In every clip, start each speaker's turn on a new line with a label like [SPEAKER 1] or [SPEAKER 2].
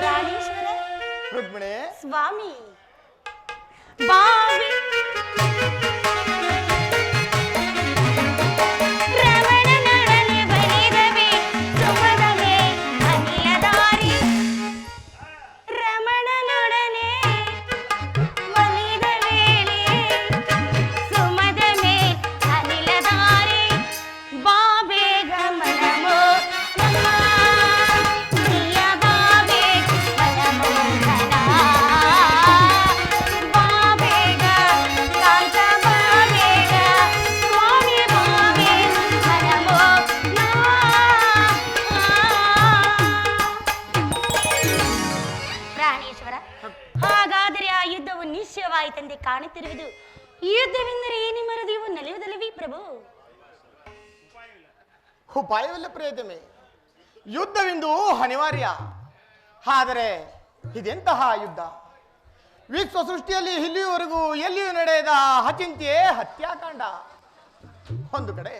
[SPEAKER 1] ಪ್ರಾಣೇಶ್ವರ
[SPEAKER 2] ರುಕ್ಮಿಣಿ
[SPEAKER 1] ಸ್ವಾಮಿ ಬಾವಿ ರಮಣನೊಡನೆ ಬಲಿದವೆ ಸುಮದವೇ ಅನಿಲದಾರಿ ರಮಣನೊಡನೆ ಬಲಿದ ವೇಳೆ ಸುಮದವೇ ಅನಿಲದಾರಿ ಬಾಬೇಗ ಮನಮೋ ನಮ್ಮ ಪ್ರಿಯ ಬಾಬೇಗ ಮನಮೋಹನ ಬಾಬೇಗ ಕಾಂತ ಬಾಬೇಗ ಸ್ವಾಮಿ ಬಾಬೇಗ ಮನಮೋಹನ ಪ್ರಾಣೇಶ್ವರ ಹಾಗಾದರೆ ಆ ಯುದ್ಧವು ನಿಶ್ಚಯವಾಯಿತೆಂದೇ ಕಾಣುತ್ತಿರುವುದು ಯುದ್ಧವೆಂದರೆ ನಿಮ್ಮ ಹೃದಯವು ನಲಿಯುವುದಲ್ಲವೇ ಪ್ರಭು
[SPEAKER 2] ಉಪಾಯವಿಲ್ಲ ಪ್ರಿಯತಮೆ, ಯುದ್ಧವೆಂದು ಅನಿವಾರ್ಯ. ಆದರೆ ಇದೆಂತಹ ಯುದ್ಧ? ವಿಶ್ವ ಸೃಷ್ಟಿಯಲ್ಲಿ ಇಲ್ಲಿಯವರೆಗೂ ಎಲ್ಲಿಯೂ ನಡೆಯದ ಅಚಿಂತ್ಯೆ ಹತ್ಯಾಕಾಂಡ. ಒಂದು ಕಡೆ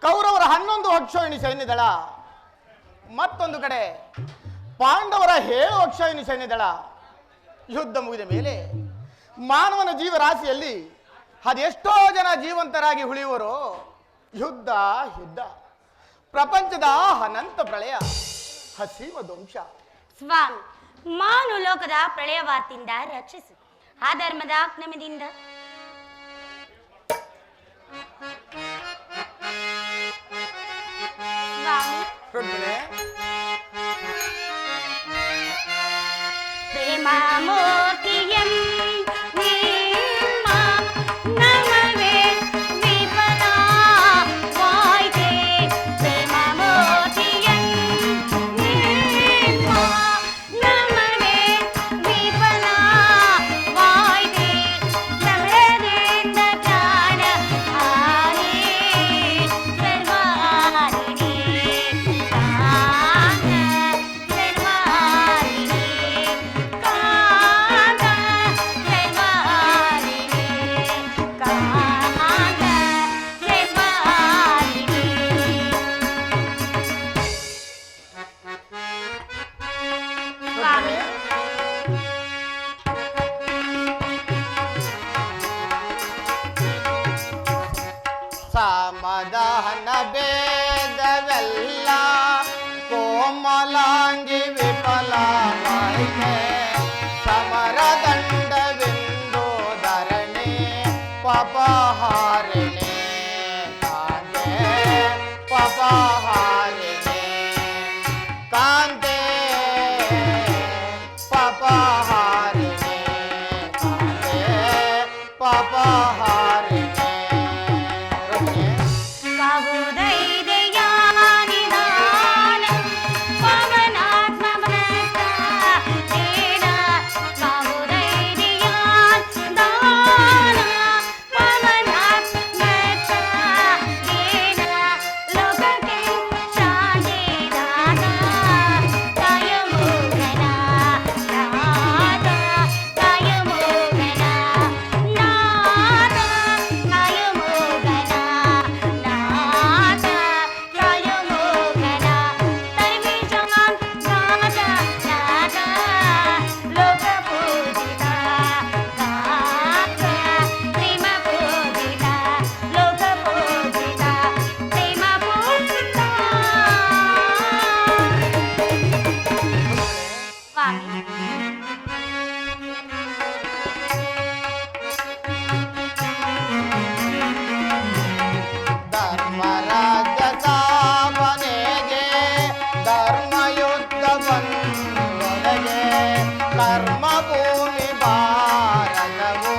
[SPEAKER 2] ಕೌರವರ 11 ಅಕ್ಷೋಹಿಣಿ ಸೈನ್ಯದಳ, ಮತ್ತೊಂದು ಕಡೆ ಪಾಂಡವರ 7 ಅಕ್ಷೋಹಿಣಿ ಸೈನ್ಯದಳ. ಯುದ್ಧ ಮುಗಿದ ಮೇಲೆ ಮಾನವನ ಜೀವರಾಶಿಯಲ್ಲಿ ಅದೆಷ್ಟೋ ಜನ ಜೀವಂತರಾಗಿ ಉಳಿಯುವರೋ. ಯುದ್ಧ ಯುದ್ಧ, ಪ್ರಪಂಚದ ಅನಂತ ಪ್ರಳಯ, ಹಸೀಮ ಧ್ವಂಸ.
[SPEAKER 1] ಸ್ವಾಮಿ ಮಾನು ಲೋಕದ ಪ್ರಳಯವಾರ್ತಿಯಿಂದ ರಕ್ಷಿಸು, ಅಧರ್ಮದ ಅಕ್ರಮದಿಂದ ಸ್ವಾಮಿ
[SPEAKER 2] ರುಕ್ಮಿಣಿ,
[SPEAKER 1] ಪ್ರೇಮ ಮೋತಿಯಂ ನಿಮ್ಮ ನಮವೇ ವಿಫಲ ವಾಯ್ತೆ ಪ್ರೇಮ ಮೋತಿಯಂ ನಿಮ್ಮ ನಮವೇ ವಿಫಲ ವಾಯ್ತೆ ಸಮರದಿಂದ ಪ್ರಾಣ ಹಾನಿ ಸರ್ವಾರಿಣಿ ಕಾಂತ ಸರ್ವಾರಿಣಿ ಕಾಂತ ಸರ್ವಾರಿಣಿ ಕಾಂತ ಸರ್ವಾರಿಣಿ ಸ್ವಾಮಿ
[SPEAKER 2] ಸಮಾಧಾನ ಭೇದವೆಲ್ಲ ಕೋಮಲಾಂಗಿ ವಿಫಲವಾಯಿತೆ, ಸಮರದಂಡವೆಂದು ಧರಣಿ ಪಾಪಹಾರಿಣಿ ಕಾಂತೆ ಪಾಪಹಾರಿಣಿ ಕಾಂತೆ ಪಾಪಹಾರಿಣಿ ಕಾಂತೆ ಪಾಪಹಾರಿಣಿ.
[SPEAKER 1] ಕಾವುದೈದೆಯಾನಿದಾನ ಪವನಾತ್ಮ ಭಕ್ತ ದೇನ ಕಾವುದೈದೆಯಾನ್ ದಾನ ಪವನಾತ್ಮ ಭಕ್ತ ದೇನ ಲೋಕಕ್ಕೆ ಶಾಂತಿ ದಾನ ಕಾಯಮೋಗನ ನಾದ ಕಾಯಮೋಗನ ನಾದ ಕಾಯಮೋಗನ ನಾದ ಕಾಯಮೋಗನ ತರ್ವಿಜಾನ್ ನಾದ ನಾದ ಲೋಕ ಪೂಜಿತ ಗಾತ್ರ ಪ್ರೇಮ ಪೂಜಿತ ಲೋಕ ಪೂಜಿತ ಪ್ರೇಮ ಪೂಜಿತ. ಸ್ವಾಮಿ
[SPEAKER 2] ಧರ್ಮರಾಜ ಸ್ಥಾಪನೆಗೆ ಧರ್ಮಯುದ್ಧ ಬಂದೊಳಗೆ ಕರ್ಮ ಭೂಮಿ ಭಾರತವು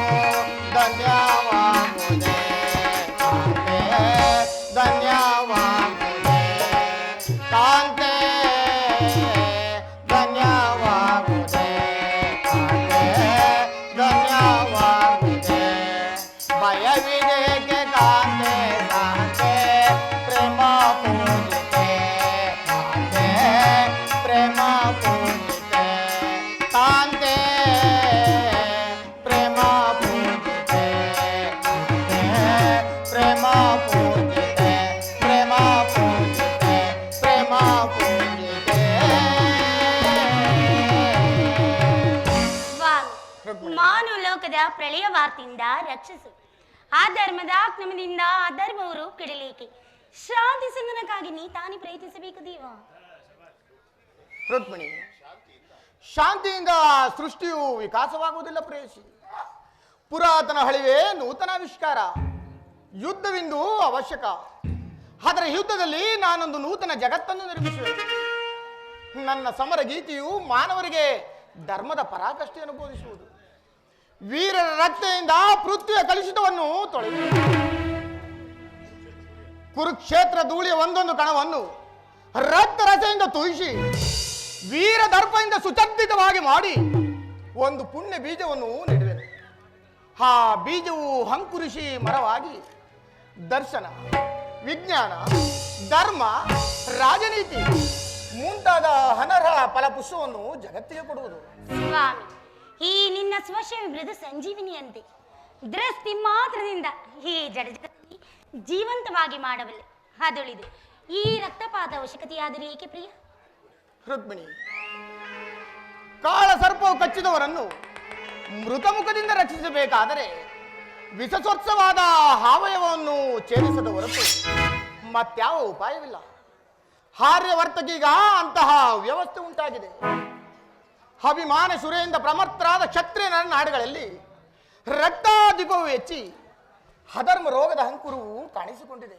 [SPEAKER 2] ಧನ್ಯವಾಗುವುದೇ ಕಾಂತೆ ಧನ್ಯವಾಗುವುದೇ ಕಾಂತೆ ಧನ್ಯವಾಗುವುದೇ ಕಾಂತೆ ಧನ್ಯವಾಗುವುದೇ. ಭಯವಿದೇಕೆ ಕಾಂತೆ ಕಾಂತೆ ಪ್ರೇಮ ಪೂಜಿತೆ ಕಾಂತೆ ಪ್ರೇಮ ಪೂಜಿತೆ ಕಾಂತೆ
[SPEAKER 1] ಲೋಕದ ಪ್ರಳಯ ವಾರ್ತೆಯಿಂದ ರಕ್ಷಿಸು. ಆ ಧರ್ಮದ ಕ್ರಮದಿಂದ ಅಧರ್ಮವರು ಕೆಡಲೇಕೆ. ಶಾಂತಿ ಸಂಧಾನಕ್ಕಾಗಿ ನೀ ತಾನೇ ಪ್ರಯತ್ನಿಸಬೇಕು ದೇವ.
[SPEAKER 2] ರುಕ್ಮಿಣಿ, ಶಾಂತಿಯಿಂದ ಸೃಷ್ಟಿಯು ವಿಕಾಸವಾಗುವುದಿಲ್ಲ ಪ್ರೇಯಸಿ. ಪುರಾತನ ಹಳಿವೆ ನೂತನ ಆವಿಷ್ಕಾರ. ಯುದ್ಧವಿಂದು ಅವಶ್ಯಕ. ಆದರೆ ಯುದ್ಧದಲ್ಲಿ ನಾನೊಂದು ನೂತನ ಜಗತ್ತನ್ನು ನಿರ್ಮಿಸುವೆ. ನನ್ನ ಸಮರ ಗೀತೆಯು ಮಾನವರಿಗೆ ಧರ್ಮದ ಪರಾಕಾಷ್ಠೆಯನ್ನು ಬೋಧಿಸುವುದು. ವೀರರ ರಕ್ತದಿಂದ ಪೃಥ್ವಿಯ ಕಲುಷಿತವನ್ನು ತೊಳೆಯುವುದು. ಕುರುಕ್ಷೇತ್ರ ಧೂಳಿಯ ಒಂದೊಂದು ಕಣವನ್ನು ರಕ್ತ ರಸೆಯಿಂದ ತುಯಿಸಿ ವೀರ ದರ್ಪದಿಂದ ಸುಚರ್ಜಿತವಾಗಿ ಮಾಡಿ ಒಂದು ಪುಣ್ಯ ಬೀಜವನ್ನು ನೆಡುವೆನು. ಆ ಬೀಜವು ಅಂಕುರಿಸಿ ಮರವಾಗಿ ದರ್ಶನ, ವಿಜ್ಞಾನ, ಧರ್ಮ, ರಾಜನೀತಿ ಮುಂತಾದ ಅನರ್ಹ ಫಲಪುಷ್ಪವನ್ನು ಜಗತ್ತಿಗೆ ಕೊಡುವುದು.
[SPEAKER 1] ಸ್ವಾಮಿ, ಈ ನಿನ್ನ ಸ್ವಶ ಮೃದು ಸಂಜೀವಿನಿಯಂತೆ ದೃಷ್ಟಿ ಮಾತ್ರದಿಂದ ಈ ಜಡಜಗತ್ತಿ ಜೀವಂತವಾಗಿ ಮಾಡಬಲ್ಲೆ. ಅದೊಳಿದು ಈ ರಕ್ತಪಾತ ಅವಶ್ಯಕತೆಯಾದರೆ ಏಕೆ ಪ್ರಿಯ?
[SPEAKER 2] ರುಕ್ಮಿಣಿ, ಕಾಳ ಸರ್ಪವು ಕಚ್ಚಿದವರನ್ನು ಮೃತಮುಖದಿಂದ ರಕ್ಷಿಸಬೇಕಾದರೆ ವಿಷಸೋತ್ಸವಾದ ಅವಯವವನ್ನು ಛೇದಿಸದ ಹೊರತು ಮತ್ಯಾವ ಉಪಾಯವಿಲ್ಲ. ಆರ್ಯವರ್ತಕೀಗ ಅಂತಹ ವ್ಯವಸ್ಥೆ ಉಂಟಾಗಿದೆ. ಅಭಿಮಾನ ಸುರೆಯಿಂದ ಪ್ರಮತ್ತರಾದ ಕ್ಷತ್ರಿಯ ನಾಡುಗಳಲ್ಲಿ ರಕ್ತಾಧಿಕವು ಹೆಚ್ಚಿ ಅಧರ್ಮ ರೋಗದ ಅಂಕುರವು ಕಾಣಿಸಿಕೊಂಡಿದೆ.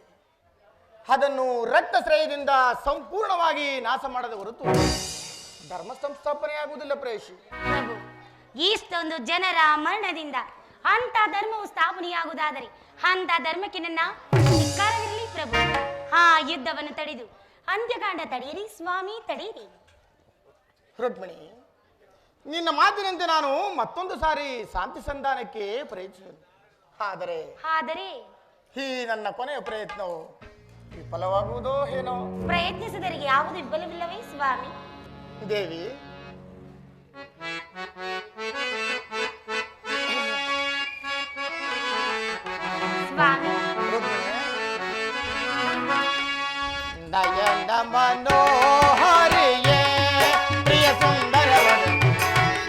[SPEAKER 2] ಅದನ್ನು ರಕ್ತಶ್ರಯದಿಂದ ಸಂಪೂರ್ಣವಾಗಿ ನಾಶ ಮಾಡದ ಹೊರತು ಧರ್ಮ ಸಂಸ್ಥಾಪನೆಯಾಗುವುದಿಲ್ಲ ಪ್ರೇಷಿ.
[SPEAKER 1] ಪ್ರಭು, ಇಷ್ಟೊಂದು ಜನರ ಮರಣದಿಂದ ಅಂತ ಧರ್ಮವು ಸ್ಥಾಪನೆಯಾಗುವುದಾದರೆ ಅಂತ ಧರ್ಮಕ್ಕೆ ನನ್ನ ಧಿಕ್ಕಾರವಿರಲಿ ಪ್ರಭು. ಆ ಯುದ್ಧವನ್ನು ತಡೆದು ಅಂತ್ಯಕಾಂಡ ತಡೆಯಿರಿ ಸ್ವಾಮಿ, ತಡೆಯಿರಿ.
[SPEAKER 2] ರುಕ್ಮಿಣಿ, ನಿನ್ನ ಮಾತಿನಂತೆ ನಾನು ಮತ್ತೊಂದು ಸಾರಿ ಶಾಂತಿ ಸಂಧಾನಕ್ಕೆ ಪ್ರಯತ್ನಿಸಿದೆ. ಆದರೆ ಈ ನನ್ನ ಕೊನೆಯ ಪ್ರಯತ್ನವು ವಿಫಲವಾಗುವುದೋ ಏನೋ.
[SPEAKER 1] ಪ್ರಯತ್ನಿಸಿದರಿಗೆ ಯಾವುದು ವಿಫಲವಿಲ್ಲವೇ ಸ್ವಾಮಿ?
[SPEAKER 2] ದೇವಿ,
[SPEAKER 1] ಸ್ವಾಮಿ,
[SPEAKER 2] ನಯನ ಮನೋಹರಿಯೇ ಪ್ರಿಯ ಸುಂದರವನ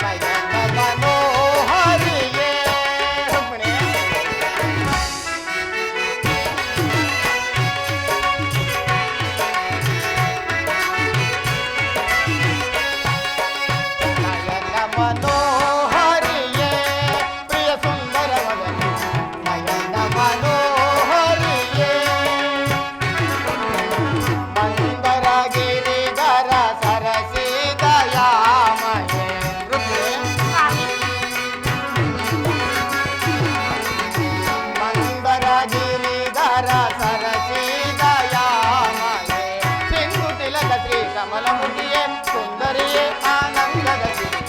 [SPEAKER 2] ನಯನ ಮನೋಹರಿಯೇ. ರುಕ್ಮಿಣಿ, ನಯನ ಮನೋಹರಿಯೇ ಪ್ರಿಯ ಸುಂದರವನ ನಯನ ಮನೋಹರಿಯೇ. ಮಂದರಗಿರಿಧರ ಸರಸಿದಯಾಮಯೇ.
[SPEAKER 1] ಸ್ವಾಮಿ,
[SPEAKER 2] ಮಂದರಗಿರಿಧರ ಸರಸಿದಯಾಮಯೇ. ಸಿಂಧು ತಿಲಕ ಶ್ರೀ ಕಮಲಮುಖಿಯೇ ಸುಂದರಿಯೇ ಆನಂದದ ಸಿರಿ.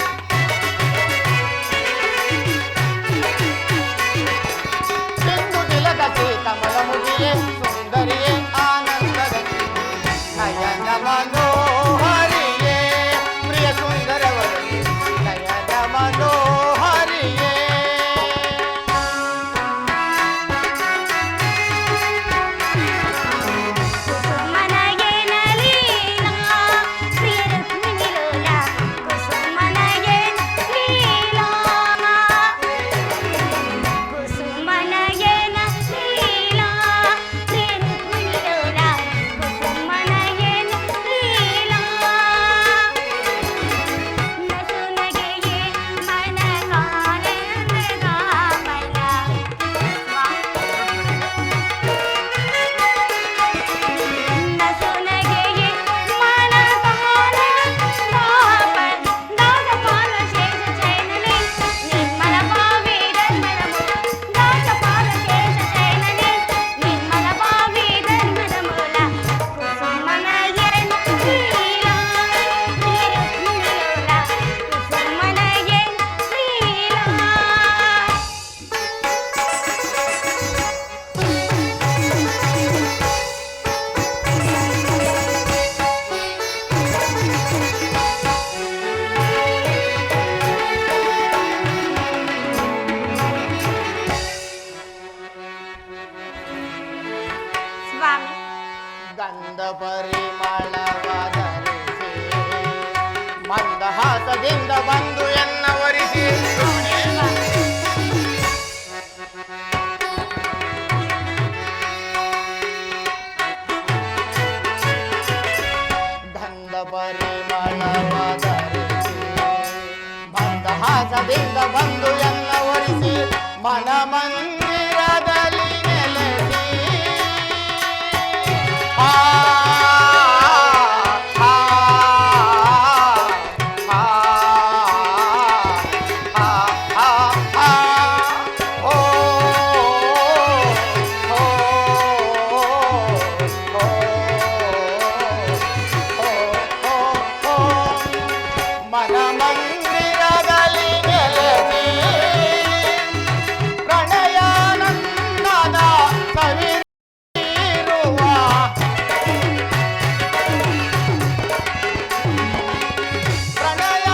[SPEAKER 2] ಸಿಂಧು ತಿಲಕ ಶ್ರೀ ಕಮಲಮುಖಿಯೇ ಸುಂದರಿಯೇ ಆನಂದದ ಸಿರಿ. ನಯನ ಮನೋಹರಿಯೇ ಪ್ರಿಯ ಸುಂದರವರೇ ನಯನ ಮನೋಹರಿಯೇ.
[SPEAKER 1] ಕುಸುಮನಯನ ಲೀಲಾ ಪ್ರಿಯ ರುಕ್ಮಿಣಿ ಲೋಲಾ. ಕುಸುಮನಯನ ಲೀಲಾ, ಕುಸುಮನಯನ ಲೀಲಾ ಪ್ರಿಯ ರುಕ್ಮಿಣಿ ಲೋಲಾ. ಕುಸುಮನಯನ ಲೀಲಾ, ನಸುನಗೆಯೇ ಮನಗಾನಂದಗಾಮನ. ನಸುನಗೆಯೇ ಮನಗಾನಂದಗಾಮನ. ದಾಸಪಾಲ ಶೇಷ ಚೈನನೆ ನಿರ್ಮಲ ಭಾವಿ ಧರ್ಮದ ಮೂಲ. ದಾಸಪಾಲ ಶೇಷ ಚೈನನೆ ನಿರ್ಮಲ ಭಾವಿ ಧರ್ಮದ ಮೂಲ. ಕುಸುಮನಯನ ಲೀಲಾ ಪ್ರಿಯ ರುಕ್ಮಿಣಿ ಲೋಲಾ. ಕುಸುಮನಯನ ಲೀಲಾ. ಸ್ವಾಮಿ,
[SPEAKER 2] ಗಂಧ ಪರಿಮಳವಧರಿಸಿ ಮಂದಹಾಸದಿಂದ ಬಂದು ಎನ್ನ ಒರಿಸಿ. ವನದಿಂದ ಬಂದು ಎಲ್ಲ ಒರಿಸಿ ಮನ ಮಂದಿರದಲ್ಲಿ ನೆಲೆಸಿ ಆ ಆ ಆ ಆ ಆ ಓ ಮನ ಮಂದಿರದಲ್ಲಿ ನೆಲೆಸಿ ಪ್ರಣಯಾನಂದದ ಸವಿರುವ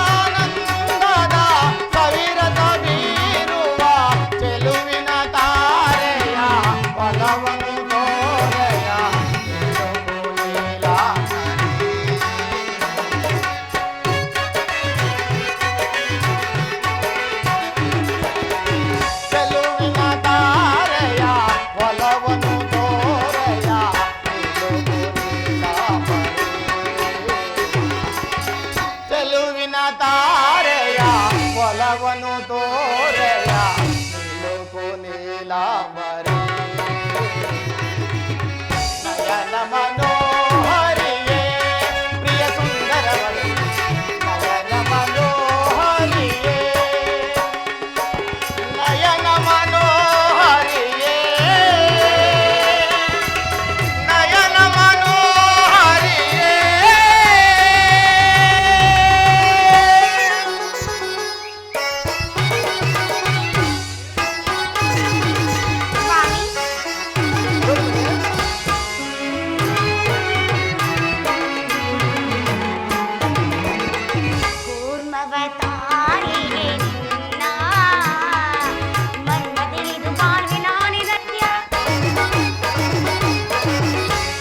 [SPEAKER 2] ಪ್ರಣಯಾನಂದದ ಸವಿರದ ಬೀರುವ ಚೆಲುವಿನ ತಾರೆಯ ಒಲವನ್ನು ತೋರೆಯ ಚೆಲುವಿನ ತಾರೆಯ ಒಲವನ್ನು ತೋರೆಯ ಚೆಲುವಿನ ತಾರೆಯ ಒಲವನ್ನು ತೋರೆಯ ನಿಲುಕು ನೀಲಾಂಬರಿ ನಯನ ಮನೋಹರಿಯೇ ಪ್ರಿಯ ಸುಂದರವಳೆ ನಯನ ಮನೋಹರಿಯೇ ನಯನ ಮನೋಹರಿಯೇ ನಯನ ಮನೋಹರಿಯೇ
[SPEAKER 1] ಸ್ವಾಮಿ ಕೂರ್ಮವತಾರಿಯೇ ನಿನ್ನ ಮರ್ಮ ತಿಳಿದು ಬಾಳ್ವಿನಾನಿರತ್ಯ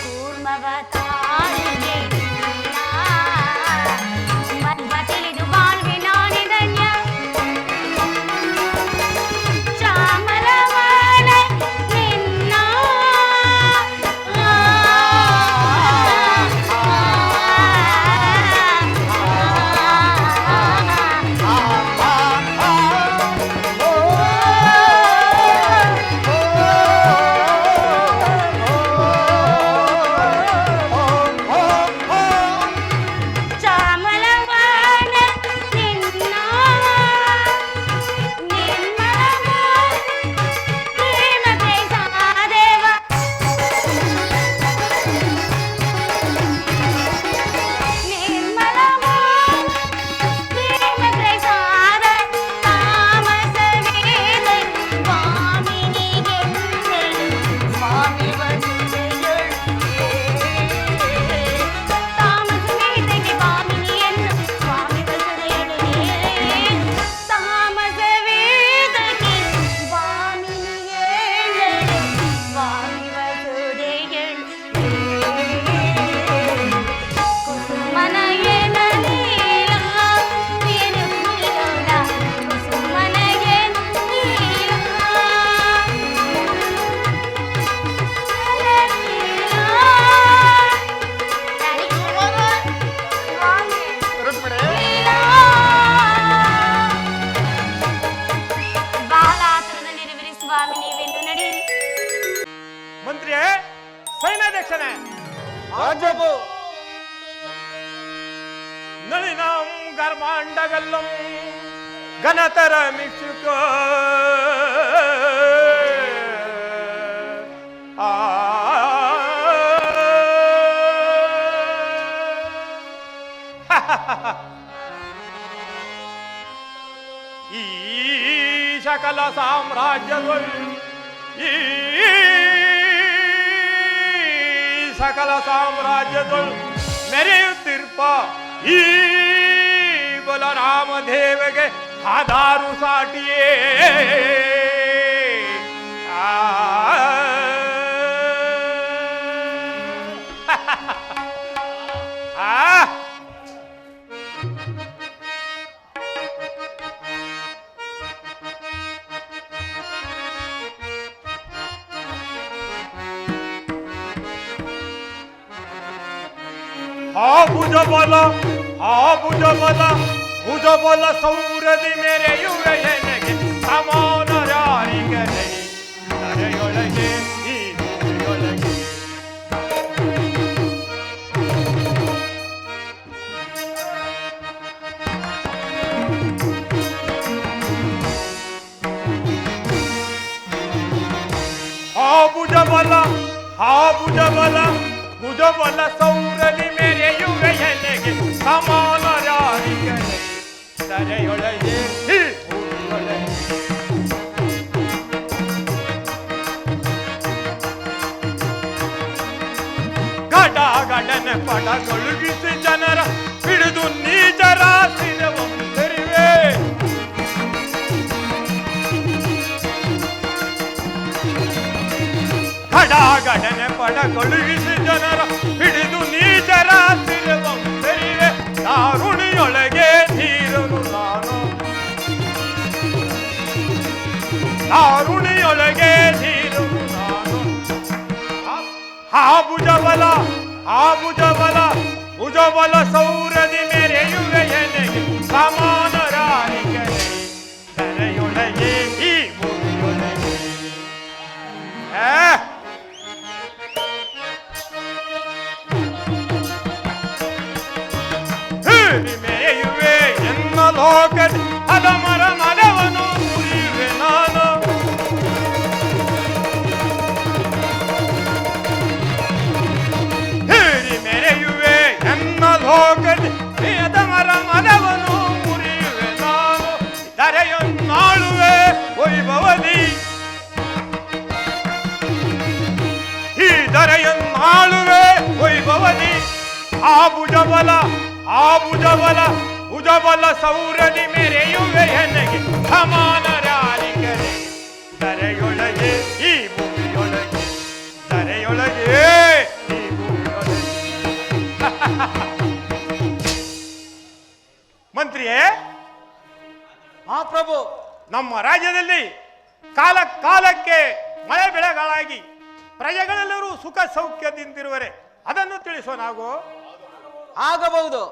[SPEAKER 1] ಕೂರ್ಮವತಾರಿಯೇ ನಿನ್ನ ಮರ್ಮ ತಿಳಿದು ಬಾಳ್ವಿನಾನಿರಣ್ಯ ಚಾಮರವನ ನಿನ್ನ ಚಾಮರವನ ನಿನ್ನ ನಿರ್ಮಲ ಪ್ರೇಮ ದೇವ ನಿರ್ಮಲ ಪ್ರೇಮ ಪ್ರಸಾದ ತಾಮಸವೇದ ಸ್ವಾಮಿನಿಗೆ ಸ್ವಾಮಿ ತಾಮಸವೇದಕ್ಕೆ ಸ್ವಾಮಿನಿಯನ್ನು ಸ್ವಾಮಿ ತಾಮಸವೇದಕ್ಕೆ ಸ್ವಾಮಿನಿಗೆ ಸ್ವಾಮಿ ಕುಸುಮನಯನ ನೀಲ ವಿರುಮಿಲೋಲ ಕುಸುಮನಯನ ನೀಲ ಬಹಳ ಆತುರದಲ್ಲಿರುವಿರಿ ಸ್ವಾಮಿ, ನೀವೆಂದು ನಡೆಯಿರಿ.
[SPEAKER 3] ಮಂತ್ರಿಯೇ, ಸೈನ್ಯಾಧ್ಯಕ್ಷನೇ,
[SPEAKER 2] ರಾಜವು
[SPEAKER 3] ನಳಿನಾಂ ಗರ್ಮಾಂಡವೆಲ್ಲಂ ಘನತರ ಮಿಕ್ಷುಕ ಆ ಈ ಸಕಲ ಸಾಮ್ರಾಜ್ಯಗಳು ಈ ಸಕಲ ಸಾಮ್ರಾಜ್ಯಗಳು ಮೆರೆಯುತ್ತಿರ್ಪ ಈ ಬಲರಾಮದೇವಗೆ ಆಧಾರು ಸಾಟಿಯೇ ಆ ಆ ಭುಜಬಲ ಭುಜಬಲ ಸೌರದಿ ಮೆರೆಯುವೆ ಎನಗೆ ಸಮಾನರಾರಿಗನೆ ತರೆಯೊಳಗೆ ಈ ಭೂಮಿಯೊಳಗೆ ಭುಜಬಲ ಸೌರದಿ ಮೆರೆಯುವೆ ಎನಗೆ ಸಮಾನರಾರಿಗನೆ ತರೆಯೊಳಗೆ ಈ ಭೂಮಿಯೊಳಗೆ ಗಡಗಡನೆ ಪಡಗೊಳುಗಿಸಿ ಜನರ ಹಿಡಿದು ನೀಚರ ಸಿರವಂತರಿವೆ ಗಡಗಡನೆ ಪಡಗೊಳುಗಿಸಿ ಜನರ ಹಿಡಿದು ನೀಚರ ಸಿರವಂತರಿವೆ ದಾರುಣಿಯೊಳಗೆ ಧೀರನು ನಾನು ದಾರುಣಿಯೊಳಗೆ ಧೀರನು ನಾನು ಭುಜಬಲ ಸೌರದಿ ಮೆರೆಯುವೆ ಎನಗೆ ಸಮಾನರಾರಿಗನೆ ತರೆಯೊಳಗೆ ಈ ಭೂಮಿಯೊಳಗೆ ಮೆರೆಯುವೆ ಎನ್ನ ಲೋಕದ ಅದಮರ ಮರವನು ಮುರಿಯುವೆ ನಾನು ಮೆರೆಯುವೆ ಎನ್ನ ಲೋಕದ ಅದಮರ ಮರವನು ಮುರಿಯುವೆ ನಾನು ಧರೆಯನ್ನಾಳುವೆ ವೈಭವದಿ ಈ ಧರೆಯನ್ನಾಳುವೆ ವೈಭವದಿ ಭುಜಬಲ ಸೌರದಿ ಮೆರೆಯುವೆ ಎನಗೆ ಸಮಾನರಾರಿಗರೆ ಧರೆಯೊಳಗೆ ಈ ಭೂಮಿಯೊಳಗೆ ಧರೆಯೊಳಗೆ ಈ ಭೂಮಿಯೊಳಗೆ ಮಂತ್ರಿಯೇ
[SPEAKER 2] ಮಹಾಪ್ರಭು,
[SPEAKER 3] ನಮ್ಮ ರಾಜ್ಯದಲ್ಲಿ ಕಾಲ ಕಾಲಕ್ಕೆ ಮಳೆ ಬೆಳೆಗಳಾಗಿ ಪ್ರಜೆಗಳೆಲ್ಲರೂ ಸುಖ ಸೌಖ್ಯದಿಂದಿರುವರೆ ಅದನ್ನು ತಿಳಿಸೋ ನಾವು
[SPEAKER 2] ಆಗಬಹುದು.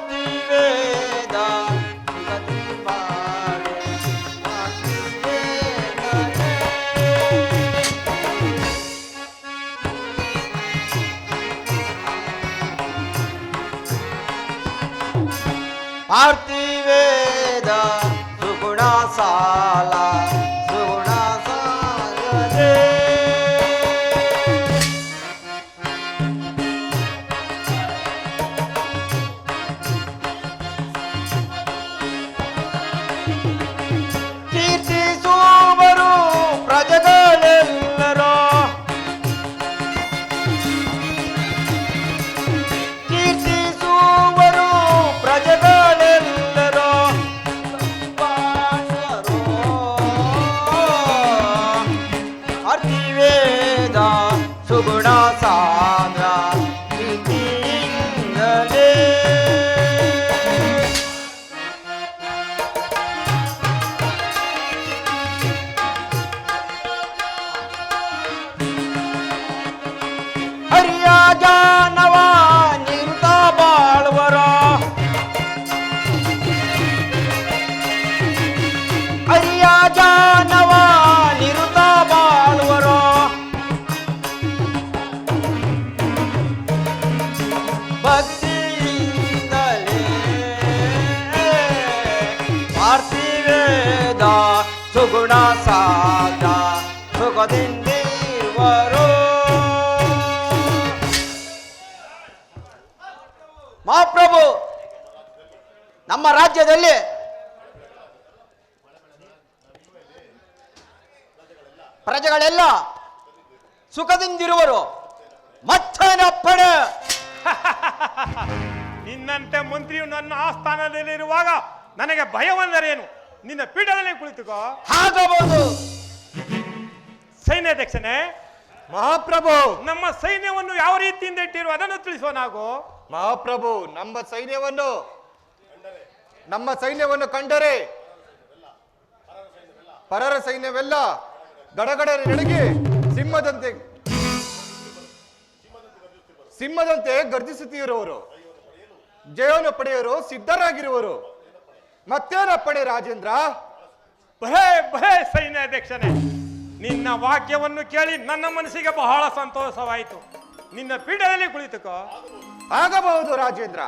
[SPEAKER 2] ಪಾರ್ಥಿವೇದ ಪಾರ್ಥಿವೇದ ಸುಗುಣ ಸಾಲ ಸುಗುಣ ಸಾಲದೆ ಕೀರ್ತಿಸುವರು ಪ್ರಜೆಗಳೆಲ್ಲರೂ ಕೀರ್ತಿಸುವರು ಪ್ರಜೆಗಳೆಲ್ಲರೂ ಅರ್ಥಿವೇದ ಸುಗುಣ ಸಾಂದ್ರ ಪ್ರೀತಿಯಿಂದಲೇ ಹರಿಯ ಜಾನವ ನಿರುತ ಬಾಳುವರ ಹರಿಯ ಜಾನವ ನಿರುತ ಬಾಳುವರ ಭಕ್ತಿಯಿಂದಲೇ ಪಾರ್ಥಿವೇದ ಸುಗುಣ ಸಾಧ ಸುಖದಿಂದಿರುವರು. ಮಹಾಪ್ರಭು, ನಮ್ಮ ರಾಜ್ಯದಲ್ಲಿ ಪ್ರಜೆಗಳೆಲ್ಲ ಸುಖದಿಂದಿರುವರು. ಮತ್ತೇನಪ್ಪಣೆ?
[SPEAKER 3] ನಿನ್ನಂತೆ ಮಂತ್ರಿಯು ನನ್ನ ಆಸ್ಥಾನದಲ್ಲಿರುವಾಗ ನನಗೆ ಭಯವೆಂದರೇನು? ನಿನ್ನ ಪೀಠದಲ್ಲಿ ಕುಳಿತುಕೋ.
[SPEAKER 2] ಆಗಬಹುದು.
[SPEAKER 3] ಸೈನ್ಯಾಧ್ಯಕ್ಷನೇ,
[SPEAKER 2] ಮಹಾಪ್ರಭು,
[SPEAKER 3] ನಮ್ಮ ಸೈನ್ಯವನ್ನು ಯಾವ ರೀತಿಯಿಂದ ಇಟ್ಟಿರುವ ಅದನ್ನು ತಿಳಿಸುವ ನಾವು.
[SPEAKER 2] ಮಹಾಪ್ರಭು, ನಮ್ಮ ಸೈನ್ಯವನ್ನು ನಮ್ಮ ಸೈನ್ಯವನ್ನು ಕಂಡರೆ ಪರರ ಸೈನ್ಯವೆಲ್ಲ ಗಡಗಡ ನಡುಗಿ ಸಿಂಹದಂತೆ ಗರ್ಜಿಸುತ್ತಿರುವವರು, ಜಯವನ್ನು ಪಡೆಯಲು ಸಿದ್ಧರಾಗಿರುವರು. ಮತ್ತೇನಪ್ಪಣೆ ರಾಜೇಂದ್ರ?
[SPEAKER 3] ಭಯ ಭಯ ಸೈನ್ಯಾಧ್ಯಕ್ಷನೇ, ನಿನ್ನ ವಾಕ್ಯವನ್ನು ಕೇಳಿ ನನ್ನ ಮನಸ್ಸಿಗೆ ಬಹಳ ಸಂತೋಷವಾಯಿತು. ನಿನ್ನ ಪೀಠದಲ್ಲಿ ಕುಳಿತುಕೋ.
[SPEAKER 2] ಆಗಬಹುದು ರಾಜೇಂದ್ರ.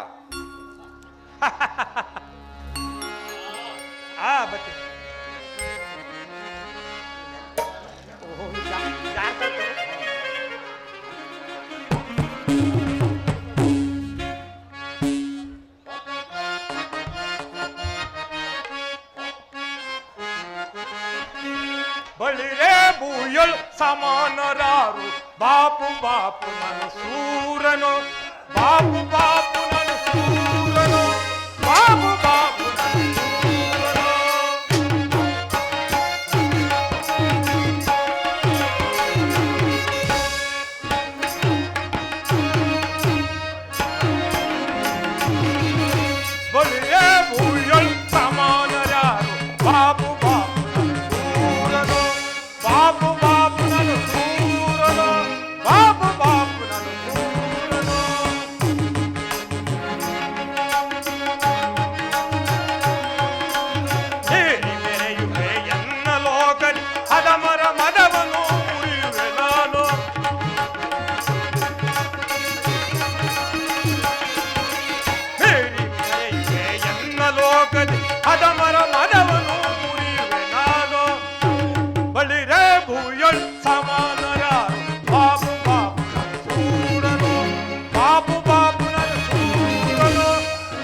[SPEAKER 3] ಬತ್ತೆ ಬಳಿರೇ ಬೂಯಲ್ ಸಮಾನರಾರು, ಬಾಪು ಬಾಪು ನಾನು ಸೂರನು, ಬಾಪು ಬಾಪು ನಾನು ಸೂರನು, ಬಾಪು ಬಾಪು ನಾನು ಸೂರನು. ಬಳಿರೇ ಬೂಯಲ್ ಸಮಾನರಾರು, ಬಾಪು ಬಾಪು ನಾನು ಸೂರನು, ಬಾಪು ಬಾಪು ನಾನು ಸೂರನು, ಬಾಪು ಬಾಪು ನಾನು ಸೂರನು. ಹೇಳಿ ಮೆರೆಯುವೆ ಎನ್ನ ಲೋಕದಿ ಅದಮರ ಮದವನು ಮುರಿಯುವೆ ನಾನು. ಹೇಳಿ ಮೆರೆಯುವೆ ಎನ್ನ ಲೋಕದಿ ಅದಮರ ಮದವನು ಮುರಿಯುವೆ ನಾನು. ಬಳಿರೇ ಭೂಯಳ್ ಸಮಾನರಾರು, ಬಾಪು ಬಾಪು ನಾನು ಸೂರನು, ಬಾಪು ಬಾಪು ನಾನು ಸೂರನು,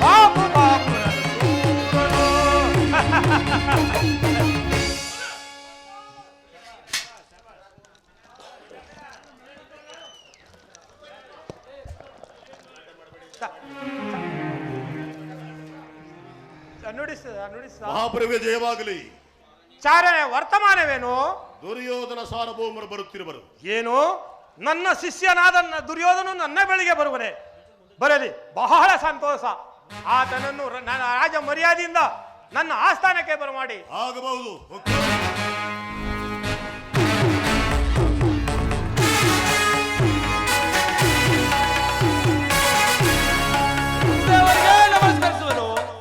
[SPEAKER 3] ಬಾಪು ಬಾಪು ನಾನು ಸೂರನು. ನುಡಿಸ
[SPEAKER 4] ಮಹಾಪ್ರಭುವೆ ಜಯವಾಗಲಿ.
[SPEAKER 3] ಚಾರಣೆ ವರ್ತಮಾನವೇನು?
[SPEAKER 4] ದುರ್ಯೋಧನ ಸಾರ್ವಭೌಮರು ಬರುತ್ತಿರುವರು.
[SPEAKER 3] ಏನು? ನನ್ನ ಶಿಷ್ಯನಾದ ದುರ್ಯೋಧನು ನನ್ನ ಬಳಿಗೆ ಬರುವನೆ? ಬರಲಿ, ಬಹಳ ಸಂತೋಷ. ಆತನನ್ನು ನನ್ನ ರಾಜ ಮರ್ಯಾದೆಯಿಂದ ನನ್ನ ಆಸ್ಥಾನಕ್ಕೆ ಬರಮಾಡಿ.
[SPEAKER 4] ಆಗಬಹುದು.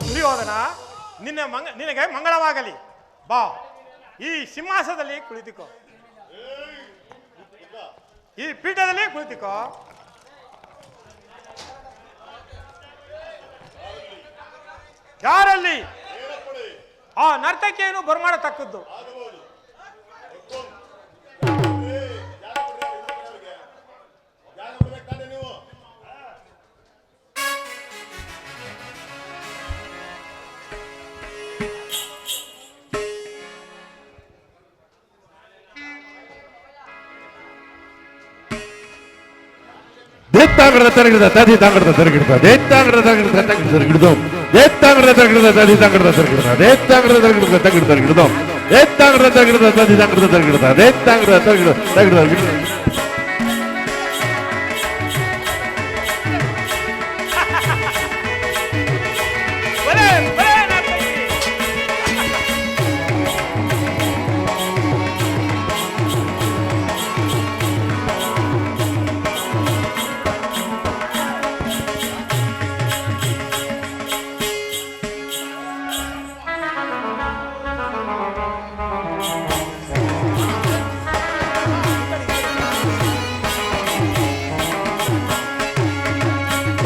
[SPEAKER 3] ದುರ್ಯೋಧನ, ನಿನಗೆ ಮಂಗಳವಾಗಲಿ. ಬಾ, ಈ ಸಿಂಹಾಸನದಲ್ಲಿ ಕುಳಿತುಕೋ, ಈ ಪೀಠದಲ್ಲಿ ಕುಳಿತುಕೋ. ಯಾರಲ್ಲಿ ಆ ನರ್ತಕಿಯನ್ನು ಬರಮಾಡತಕ್ಕದ್ದು?
[SPEAKER 5] ದೇತ್ತಾಂಗರದ ತರಗಿಡದ ತದಿ ತಾಂಗರದ ತರಗಿಡದ ದೇತ್ತಾಂಗರದ ತರಗಿಡದ ತಗಿಡ ತರಗಿಡದು ದೇತ್ತಾಂಗರದ ತರಗಿಡದ ತದಿ ತಾಂಗರದ ತರಗಿಡದ ದೇತ್ತಾಂಗರದ ತರಗಿಡದ ತಗಿಡ ತರಗಿಡದು ದೇತ್ತಾಂಗರದ ತರಗಿಡದ ತದಿ ತಾಂಗರದ ತರಗಿಡದ ದೇತ್ತಾಂಗರದ ತರಗಿಡ ತಗಿಡ ತರಗಿಡ.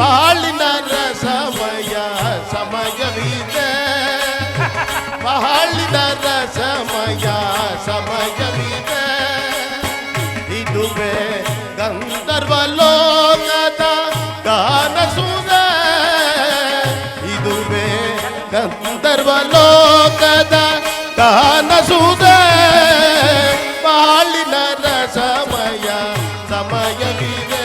[SPEAKER 6] ಬಾಳಿನ ರಸಮಯ ಸಮಯವಿದೆ, ಬಾಳಿನ ರಸಮಯ ಸಮಯವಿದೆ. ಇದುವೇ ಗಂಧರ್ವ ಲೋಕದ ಗಾನಸುದೆ, ಇದುವೇ ಗಂಧರ್ವ ಲೋಕದ ಗಾನಸುದೆ. ಬಾಳಿನ ರಸಮಯ ಸಮಯವಿದೆ.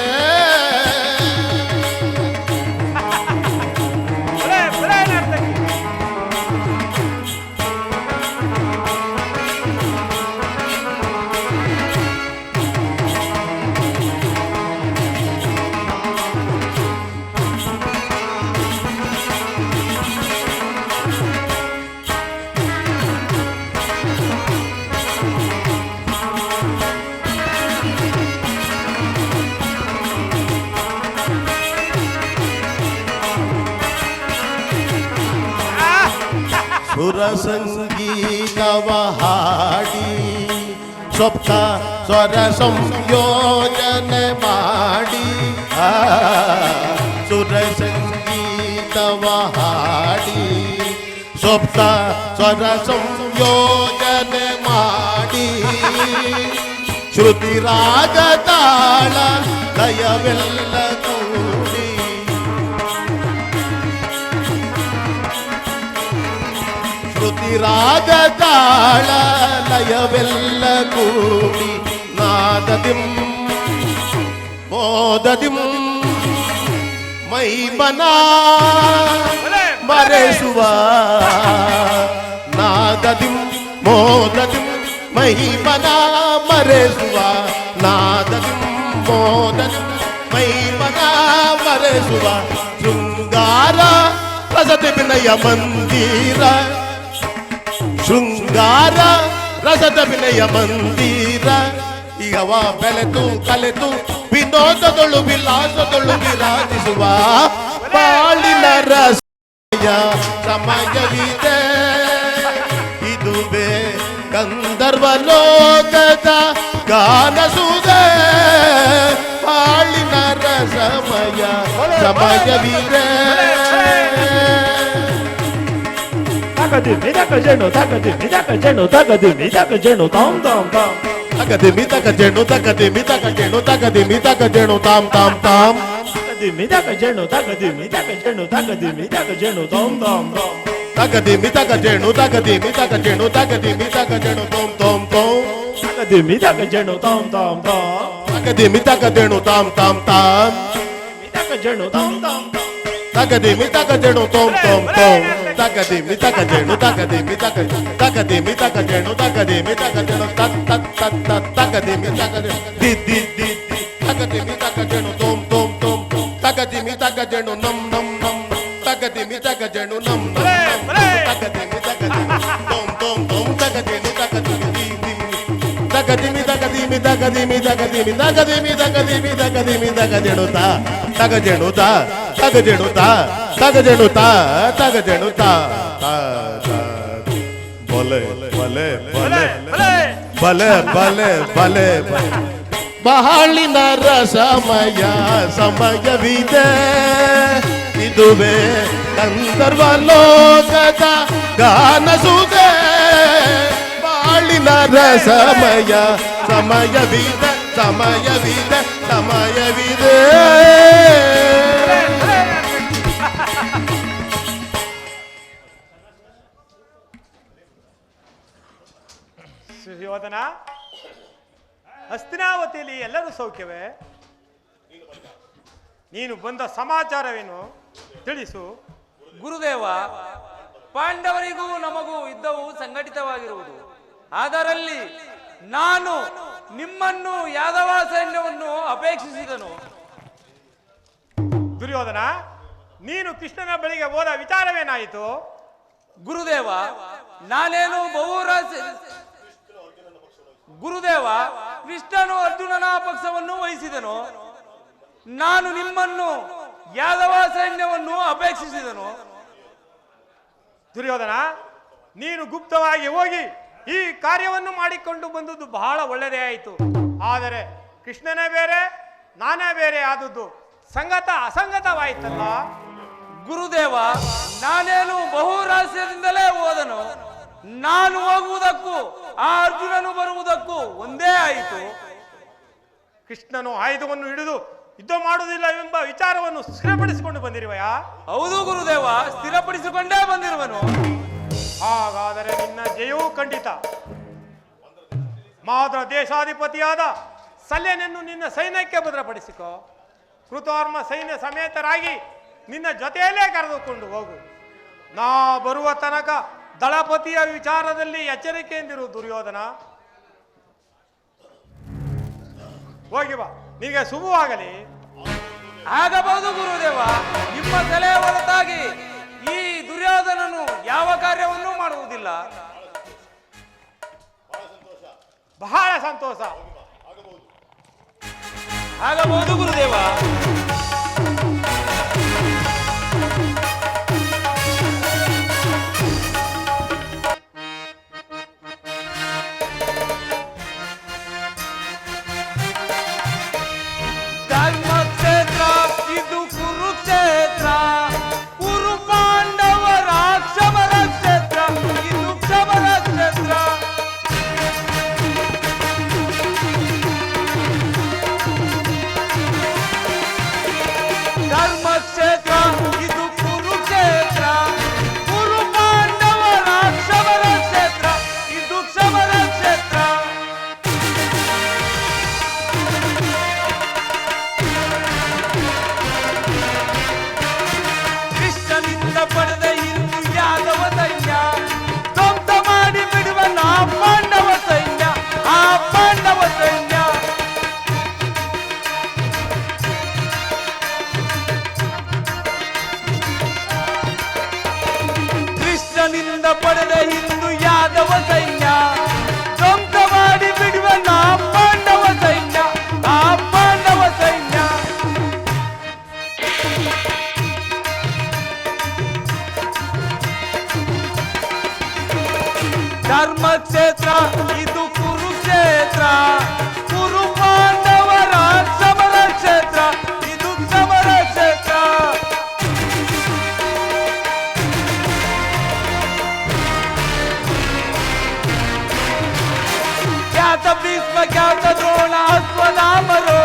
[SPEAKER 6] ಸುರ ಸಂಗೀತವ ಹಾಡಿ ಸ್ವಪ್ನ ಸ್ವರ ಸಂಯೋಜನೆ ಮಾಡಿ ಸುರ ಸಂಗೀತವ ಹಾಡಿ ಸ್ವಪ್ನ ಸ್ವರ ಸಂಯೋಜನೆ ಮಾಡಿ ಶ್ರುತಿ ರಾಗ ತಾಳ ಲಯವೆಲ್ಲ ಕೂಡಿ ಶ್ರುತಿ ರಾಗ ತಾಳ ಲಯವೆಲ್ಲ ಕೂಡಿ ನಾದದಿಂ ಮೋದದಿಂ ಮೈಮನ ಮರೆಸುವ ನಾದದಿಂ ಮೋದದಿಂ ಮೈಮನ ಮರೆಸುವ ನಾದದಿಂ ಮೋದದಿಂ ಮೈಮನ ಮರೆಸುವ ಶೃಂಗಾರ ರಸದ ವಿನಯ ಮಂದಿರ ಶೃಂಗಾರ ರಸದ ವಿನಯ ಮಂದಿರ ಈಗವ ಬೆಳೆದು ಕಲೆತು ವಿನೋದದೊಳು ವಿಲಾಸದೊಳು ವಿರಾಜಿಸುವ ಬಾಳಿನ ರಸಯ ಸಮಯವಿದೆ ಇದುವೇ ಗಂಧರ್ವ ಲೋಕದ ಗಾನಸುದೆ ಬಾಳಿನ ರಸಮಯ ಸಮಯವಿದೆ
[SPEAKER 5] Takadimi takajeno takadimi takajeno takadimi takajeno tam tam tam.
[SPEAKER 6] Takadimi takajeno takadimi takajeno takadimi takajeno tam tam tam.
[SPEAKER 5] Takadimi takajeno takadimi takajeno takadimi takajeno tam tam tam.
[SPEAKER 6] Takadimi takajeno takadimi takajeno takadimi takajeno tom tom tom.
[SPEAKER 5] Takadimi takajeno tam tam tam.
[SPEAKER 6] Takadimi takajeno tam tam tam.
[SPEAKER 5] Takajeno tam tam tam.
[SPEAKER 6] Takadimi takajeno tom tom tom. Takadimi takajeno takadimi takadimi takajeno takadimi takajeno tak tak tak tak takadimi takajeno di di di di takadimi takajeno tom tom tom takadimi takajeno nam nam nam takadimi takajeno nam nam nam takadimi takajeno tom tom tom takadimi takadimi di di takadimi takadimi takadimi takadimi takadimi takadimi takadimi takajeno ta takajeno ta takajeno ta takajeno ta takajeno ta ta ta bole bole bole bole bole bole ಬಹಳಿನ ರಸಮಯ ಸಮಯವಿದೆ ಇದುವೇ ಗಂಧರ್ವ ಲೋಕದ ಗಾನಸುದೆ ಬಾಳಿನ ರಸಮಯ ಸಮಯವಿದೆ ಸಮಯವಿದೆ ಸಮಯವಿದೆ
[SPEAKER 3] ಸುಯೋಧನ, ಹಸ್ತಿನಾವತಿಯಲ್ಲಿ ಎಲ್ಲರೂ ಸೌಖ್ಯವೇ? ನೀನು ಬಂದ ಸಮಾಚಾರವೇನು ತಿಳಿಸು.
[SPEAKER 7] ಗುರುದೇವ, ಪಾಂಡವರಿಗೂ ನಮಗೂ ಯುದ್ಧವು ಸಂಘಟಿತವಾಗಿರುವುದು. ಅದರಲ್ಲಿ ನಾನು ನಿಮ್ಮನ್ನು ಯಾದವ ಸೈನ್ಯವನ್ನು ಅಪೇಕ್ಷಿಸಿದನು.
[SPEAKER 3] ದುರ್ಯೋಧನ, ನೀನು ಕೃಷ್ಣನ ಬಳಿಗೆ ಹೋದ ವಿಚಾರವೇನಾಯಿತು?
[SPEAKER 7] ಗುರುದೇವ, ನಾನೇನು ಗುರುದೇವ, ಕೃಷ್ಣನು ಅರ್ಜುನನ ಪಕ್ಷವನ್ನು ವಹಿಸಿದನು. ನಾನು ನಿಮ್ಮನ್ನು ಯಾದವ ಸೈನ್ಯವನ್ನು ಅಪೇಕ್ಷಿಸಿದನು.
[SPEAKER 3] ದುರ್ಯೋಧನ, ನೀನು ಗುಪ್ತವಾಗಿ ಹೋಗಿ ಈ ಕಾರ್ಯವನ್ನು ಮಾಡಿಕೊಂಡು ಬಂದದ್ದು ಬಹಳ ಒಳ್ಳೆಯದೇ ಆಯಿತು. ಆದರೆ ಕೃಷ್ಣನೇ ಬೇರೆ ನಾನೇ ಬೇರೆ ಆದದ್ದು ಸಂಗತ ಅಸಂಗತವಾಯಿತಲ್ಲ.
[SPEAKER 7] ಗುರುದೇವ, ನಾನೇನು ಬಹುರಹಸ್ಯದಿಂದಲೇ ಹೋದನು. ನಾನು ಹೋಗುವುದಕ್ಕೂ ಆ ಅರ್ಜುನನು ಬರುವುದಕ್ಕೂ ಒಂದೇ ಆಯಿತು.
[SPEAKER 3] ಕೃಷ್ಣನು ಆಯುಧವನ್ನು ಹಿಡಿದು ಯುದ್ಧ ಮಾಡುವುದಿಲ್ಲ ಎಂಬ ವಿಚಾರವನ್ನು ಸ್ಥಿರಪಡಿಸಿಕೊಂಡು ಬಂದಿರುವೆಯಾ?
[SPEAKER 7] ಹೌದು ಗುರುದೇವ, ಸ್ಥಿರಪಡಿಸಿಕೊಂಡೇ ಬಂದಿರುವನು.
[SPEAKER 3] ಹಾಗಾದರೆ ನಿನ್ನ ಜಯವೂ ಖಂಡಿತ. ಮಾದ್ರ ದೇಶಾಧಿಪತಿಯಾದ ಸಲ್ಯನನ್ನು ನಿನ್ನ ಸೈನ್ಯಕ್ಕೆ ಭದ್ರಪಡಿಸಿಕೋ. ಕೃತವರ್ಮ ಸೈನ್ಯ ಸಮೇತರಾಗಿ ನಿನ್ನ ಜೊತೆಯಲ್ಲೇ ಕರೆದುಕೊಂಡು ಹೋಗು. ನಾ ಬರುವ ತನಕ ದಳಪತಿಯ ವಿಚಾರದಲ್ಲಿ ಎಚ್ಚರಿಕೆಯಿಂದಿರು ದುರ್ಯೋಧನ. ಹೋಗಿ ಬಾ, ನಿಮಗೆ ಶುಭವಾಗಲಿ.
[SPEAKER 7] ಆಗಬಹುದು ಗುರುದೇವ, ನಿಮ್ಮ ಸಲಹೆ ಹೊರತಾಗಿ ಈ ದುರ್ಯೋಧನನು ಯಾವ ಕಾರ್ಯವನ್ನು ಮಾಡುವುದಿಲ್ಲ.
[SPEAKER 3] ಬಹಳ ಸಂತೋಷ.
[SPEAKER 7] ಆಗಬಹುದು ಗುರುದೇವ. ದುರ್ಯೋಧನನಿಂದ ಪಡೆದ ಹಿಂದೂ ಯಾದವ ಸೈನ್ಯ ಧ್ವಂಸ ಮಾಡಿ ಬಿಡುವ ನಾ ಪಾಂಡವ ಸೈನ್ಯ, ಆ ಪಾಂಡವ ಸೈನ್ಯ. ಧರ್ಮಕ್ಷೇತ್ರ ಇದು ಕುರುಕ್ಷೇತ್ರ, ಕುರು ಪಾಂಡವರ ಸಮರ ಕ್ಷೇತ್ರ, ಇದು ಸಮರ ಕ್ಷೇತ್ರ. ಖ್ಯಾತ ಭೀಷ್ಮ, ಖ್ಯಾತ ದ್ರೋಣ, ಅಶ್ವತ್ಥಾಮರು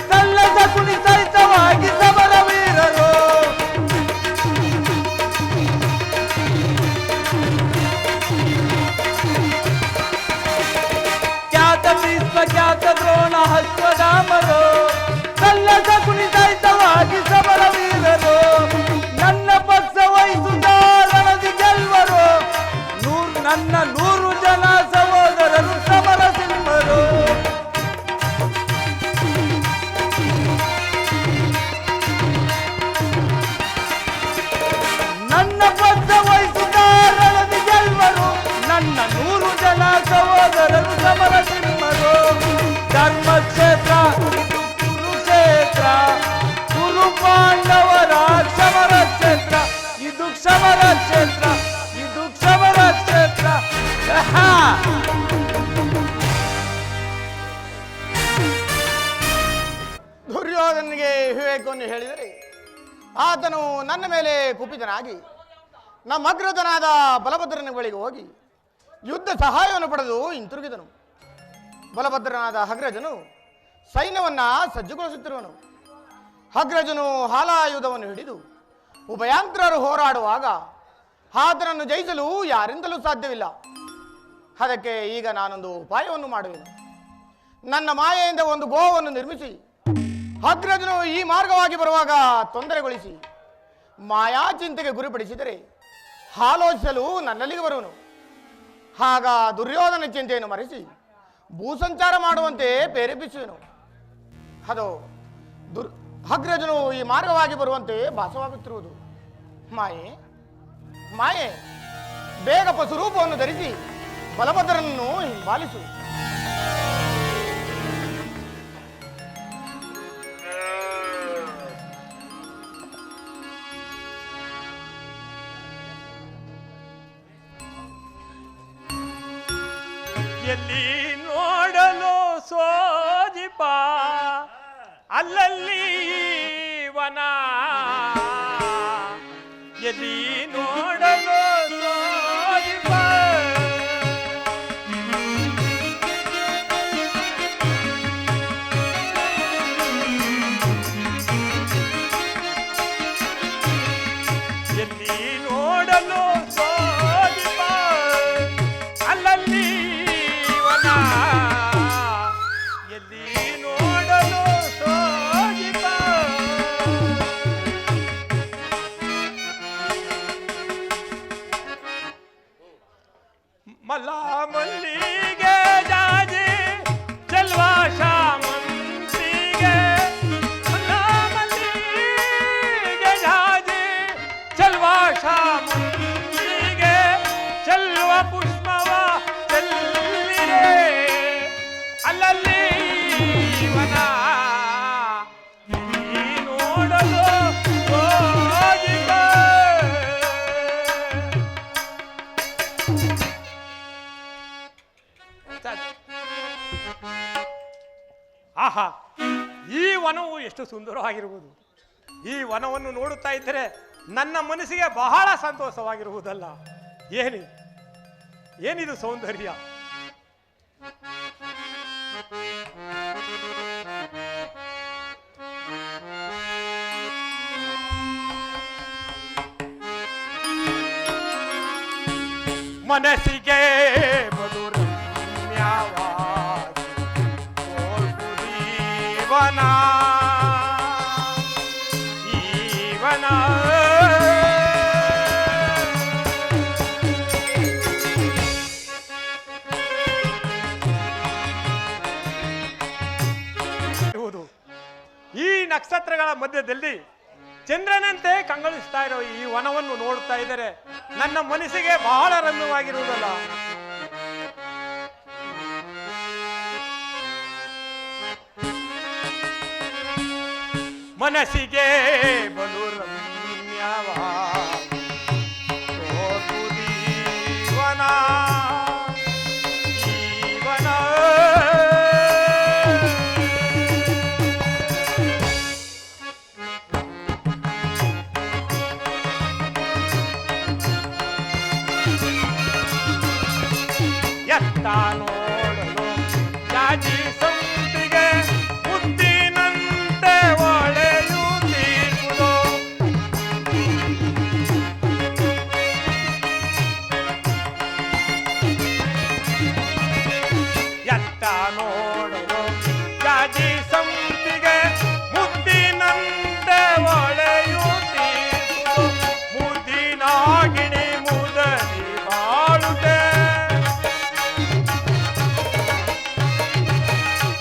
[SPEAKER 7] ಸಲ್ಲದ ಕುಣಿ ಸಹಿತವಾಗಿ ಸಮರ ವೀರರು. ಖ್ಯಾತ ಭೀಷ್ಮ, ಖ್ಯಾತ ದ್ರೋಣ, ಅಶ್ವತ್ಥಾಮರು ಸಲ್ಲದ ಕುಣಿ ಸಹಿತವಾಗಿ ಸಮರ ವೀರರು. ನನ್ನ ಪಕ್ಷ ವಹಿಸುತ್ತ ರಣದಿ ಗೆಲ್ವರು, ನನ್ನ 100 ಜನ ಸಹೋದರರು ಸಮರ ಸಿಂಹರು. ನನ್ನ ಪಕ್ಷ ವಹಿಸುತ್ತ ರಣದಿ ಗೆಲ್ವರು, ನನ್ನ 100 ಜನ ಸಹೋದರರು ಸಮರ ಸಿಂಹರು. ಧರ್ಮಕ್ಷೇತ್ರ ಇದು ಕುರುಕ್ಷೇತ್ರ, ಕುರು ಪಾಂಡವರ ಸಮರ ಕ್ಷೇತ್ರ, ಇದು ಸಮರ ಕ್ಷೇತ್ರ, ಇದು ಸಮರ ಕ್ಷೇತ್ರ. ಆಹಾ!
[SPEAKER 8] ದುರ್ಯೋಧನಿಗೆ ವಿವೇಕವನ್ನು ಹೇಳಿದರೆ ಆತನು ನನ್ನ ಮೇಲೆ ಕುಪಿತನಾಗಿ ನಮ್ಮ ಅಗ್ರಜನಾದ ಬಲಭದ್ರನ ಬಳಿಗೆ ಹೋಗಿ ಯುದ್ಧ ಸಹಾಯವನ್ನು ಪಡೆದು ಹಿಂತಿರುಗಿದನು. ಬಲಭದ್ರನಾದ ಅಗ್ರಜನು ಸೈನ್ಯವನ್ನ ಸಜ್ಜುಗೊಳಿಸುತ್ತಿರುವನು. ಅಗ್ರಜನು ಹಾಲಾಯುಧವನ್ನು ಹಿಡಿದು ಉಭಯಾಂತರರು ಹೋರಾಡುವಾಗ ಆತನನ್ನು ಜಯಿಸಲು ಯಾರಿಂದಲೂ ಸಾಧ್ಯವಿಲ್ಲ. ಅದಕ್ಕೆ ಈಗ ನಾನೊಂದು ಉಪಾಯವನ್ನು ಮಾಡುವೆನು. ನನ್ನ ಮಾಯೆಯಿಂದ ಒಂದು ಗೋವನ್ನು ನಿರ್ಮಿಸಿ ಅಗ್ರಜನು ಈ ಮಾರ್ಗವಾಗಿ ಬರುವಾಗ ತೊಂದರೆಗೊಳಿಸಿ ಮಾಯಾ ಚಿಂತೆಗೆ ಗುರಿಪಡಿಸಿದರೆ ಆಲೋಚಿಸಲು ನನ್ನಲ್ಲಿಗೆ ಬರುವನು. ಆಗ ದುರ್ಯೋಧನ ಚಿಂತೆಯನ್ನು ಮರೆಸಿ ಭೂಸಂಚಾರ ಮಾಡುವಂತೆ ಪ್ರೇರೇಪಿಸುವೆನು. ಅದು ಅಗ್ರಜನು ಈ ಮಾರ್ಗವಾಗಿ ಬರುವಂತೆ ಭಾಸವಾಗುತ್ತಿರುವುದು. ಮಾಯೆ ಮಾಯೆ, ಬೇಗ ಪಶುರೂಪವನ್ನು ಧರಿಸಿ ಬಲಭದ್ರನನ್ನು ಹಿಂಬಾಲಿಸು.
[SPEAKER 3] ಎಲ್ಲಿ ನೋಡಲು ಸೋಜಿಪ ಅಲ್ಲಲ್ಲಿ ವನ, ಎಲ್ಲಿ ನೋಡಲು ಸೋಜಿಪ ಎಲ್ಲಿ ನೋಡಲು ಸೋಜಿಪ ಅಲ್ಲಲ್ಲಿ ವನ, ಎಲ್ಲಿ ನೋಡಲು ಸೋಜಿಪ. ಮಲ್ಲ ಮಲ್ಲಿಗೆ ಜಾಜಿ ಜಲ್ವಾ ಶಾಮಂತಿಗೆ, ಮಲ್ಲ ಮಲ್ಲಿಗೆ ಜಾಜಿ ಜಲ್ವಾ ಶಾಮಂತಿಗೆ, ಚೆಲ್ವ ಪುಷ್ಪವ ಚೆಲ್ಲಿರೆ ಅಲ್ಲಲ್ಲಿ ವನ, ಈ ನೋಡಲು ಸೋಜಿಪ. ಆಹಾ, ಈ ವನವು ಎಷ್ಟು ಸುಂದರವಾಗಿರುವುದು. ಈ ವನವನ್ನು ನೋಡುತ್ತಾ ಇದ್ದರೆ ನನ್ನ ಮನಸ್ಸಿಗೆ ಬಹಳ ಸಂತೋಷವಾಗಿರುವುದಲ್ಲ. ಏನಿದು ಸೌಂದರ್ಯ. ಮನಸ್ಸಿಗೆ ಮಧುರಮ್ಯವಾಗಿ ತೋರ್ಪುದೀವನ, ಜೀವನ ಈ ನಕ್ಷತ್ರಗಳ ಮಧ್ಯದಲ್ಲಿ ಚಂದ್ರನಂತೆ ಕಂಗೊಳಿಸ್ತಾ ಇರೋ ಈ ವನವನ್ನು ನೋಡ್ತಾ ಇದ್ದರೆ ನನ್ನ ಮನಸ್ಸಿಗೆ ಬಹಳ ರಮ್ಯವಾಗಿರುವುದಲ್ಲ. ಮನಸ್ಸಿಗೆ ಬಲು ರಮ್ಯವಾಗಿ ತೋರುವುದೀ ವನ, ಈ ವನ. ಎತ್ತ ನೋಡಲು ಜಾಜಿ ಸಂಪಿಗೆ ಮುತ್ತಿನಂತೆ ಹೊಳೆಯುತ್ತಿರುವುದು. ಎತ್ತ ನೋಡಲು ಜಾಜಿ ಸಂಪಿಗೆ ಮುತ್ತಿನಂತೆ ಹೊಳೆಯುತ್ತಿರುವುದು. ಮುದಿನಾಗಿಣಿ ಮುದರಿ ಬಾಳುತ್ತೆ,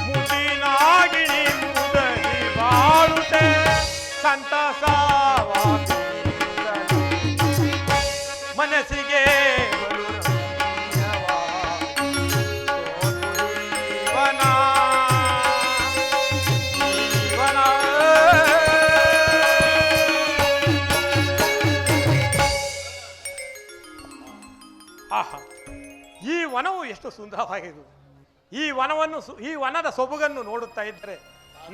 [SPEAKER 3] ಮುದಿನಾಗಿಣಿ ಮುದರಿ ಬಾಳುತ್ತೆ. ಸಂತಸವ ಮನಸ್ಸಿಗೆ ಬಲು ರಮ್ಯವಾಗಿ ಜೀವನ, ಜೀವನ. ಆಹಾ, ಈ ವನವು ಎಷ್ಟು ಸುಂದರವಾಗಿದೆ. ಈ ವನವನ್ನು ಈ ವನದ ಸೊಬಗನ್ನು ನೋಡುತ್ತಾ ಇದ್ದರೆ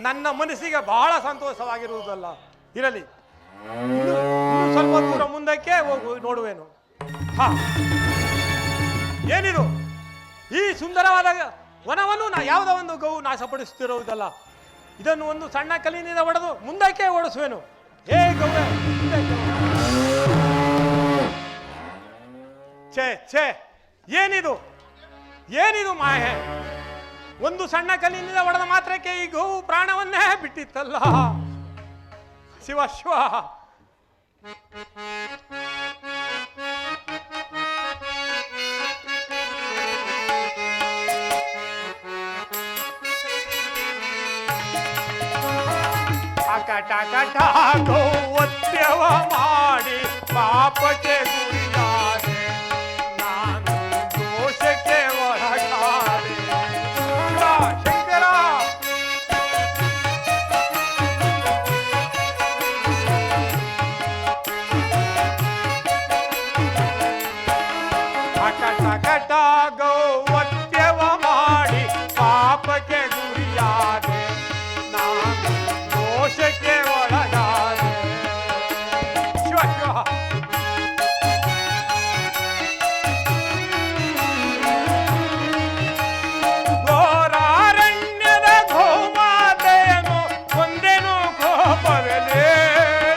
[SPEAKER 3] ನನ್ನ ಮನಸ್ಸಿಗೆ ಬಹಳ ಸಂತೋಷವಾಗಿರುವುದಲ್ಲ. ಇರಲಿ, ಇನ್ನು ಸ್ವಲ್ಪ ದೂರ ಮುಂದಕ್ಕೆ ಹೋಗು, ನೋಡುವೆನು. ಹಾ, ಏನಿದು ಈ ಸುಂದರವಾದ ವನವನ್ನು ಯಾವುದೋ ಒಂದು ಗೋವು ನಾಶಪಡಿಸುತ್ತಿರುವುದಲ್ಲ. ಇದನ್ನು ಒಂದು ಸಣ್ಣ ಕಲ್ಲಿನಿಂದ ಹೊಡೆದು ಮುಂದಕ್ಕೆ ಓಡಿಸುವೆನು. ಹೇ ಗೌರವ, ಛೇ ಛೇ, ಏನಿದು ಏನಿದು ಮಾಯೆ! ಒಂದು ಸಣ್ಣ ಕಲ್ಲಿನಿಂದ ಹೊಡೆದ ಮಾತ್ರಕ್ಕೆ ಈ ಗೋವು ಪ್ರಾಣವನ್ನೇ ಬಿಟ್ಟಿತ್ತಲ್ಲ. ಶಿವ ಶಿವ. ಅಕಟಕಟ ಗೋವತ್ಯವ ಮಾಡಿ ಪಾಪಕ್ಕೆ ಗುರಿಯಾದೆ, ನಾನು ದೋಷಕ್ಕೆ ಒಳಗಾದೆ. ಶಂಕರ, ಅಕಟಕಟ ಗೋವತ್ಯವ ಮಾಡಿ ಪಾಪಕ್ಕೆ ಗುರಿಯಾದೆ, ನಾನು ದೋಷಕ್ಕೆ ಒಳಗಾದೆ. ಶಿವ ಶಿವ. ಘೋರಾರಣ್ಯದ ಗೋಮಾತೆಯನ್ನು ಕೊಂದೆನು ಕೋಪವೆಲೆ.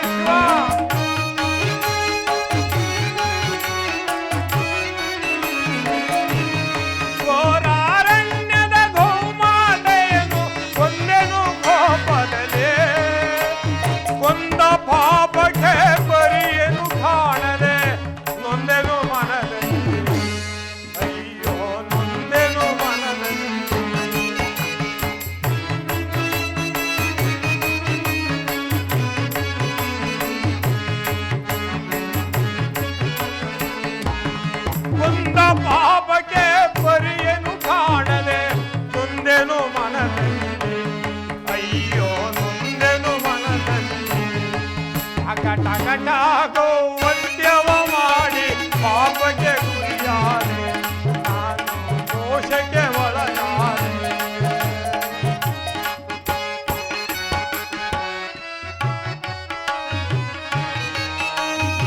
[SPEAKER 3] ಶಿವ. ಘೋರಾರಣ್ಯದ ಗೋಮಾತೆಯನ್ನು ಕೊಂದೆನು ಕೋಪದಲೆ, ಕೊಂದ ಪಾಪಕ್ಕೆ ಪರಿಯೇನು ಕಾಣದೆ ನೊಂದೆನು ಮನದಲ್ಲಿ. ಅಯ್ಯೋ, ನೊಂದೆನು ಮನದಲ್ಲಿ. ಕೊಂದ ಪಾಪಕ್ಕೆ ಪರಿಯೇನು ಕಾಣದೆ ನೊಂದೆನು ಮನದಲ್ಲಿ. ಅಯ್ಯೋ, ನೊಂದೆನು ಮನದಲ್ಲಿ. ಅಕಟಕಟ ಗೋವತ್ಯವ ಮಾಡಿ ಪಾಪಕ್ಕೆ ಗುರಿಯಾದೆ, ನಾನು ದೋಷಕ್ಕೆ ಒಳಗಾದೆ.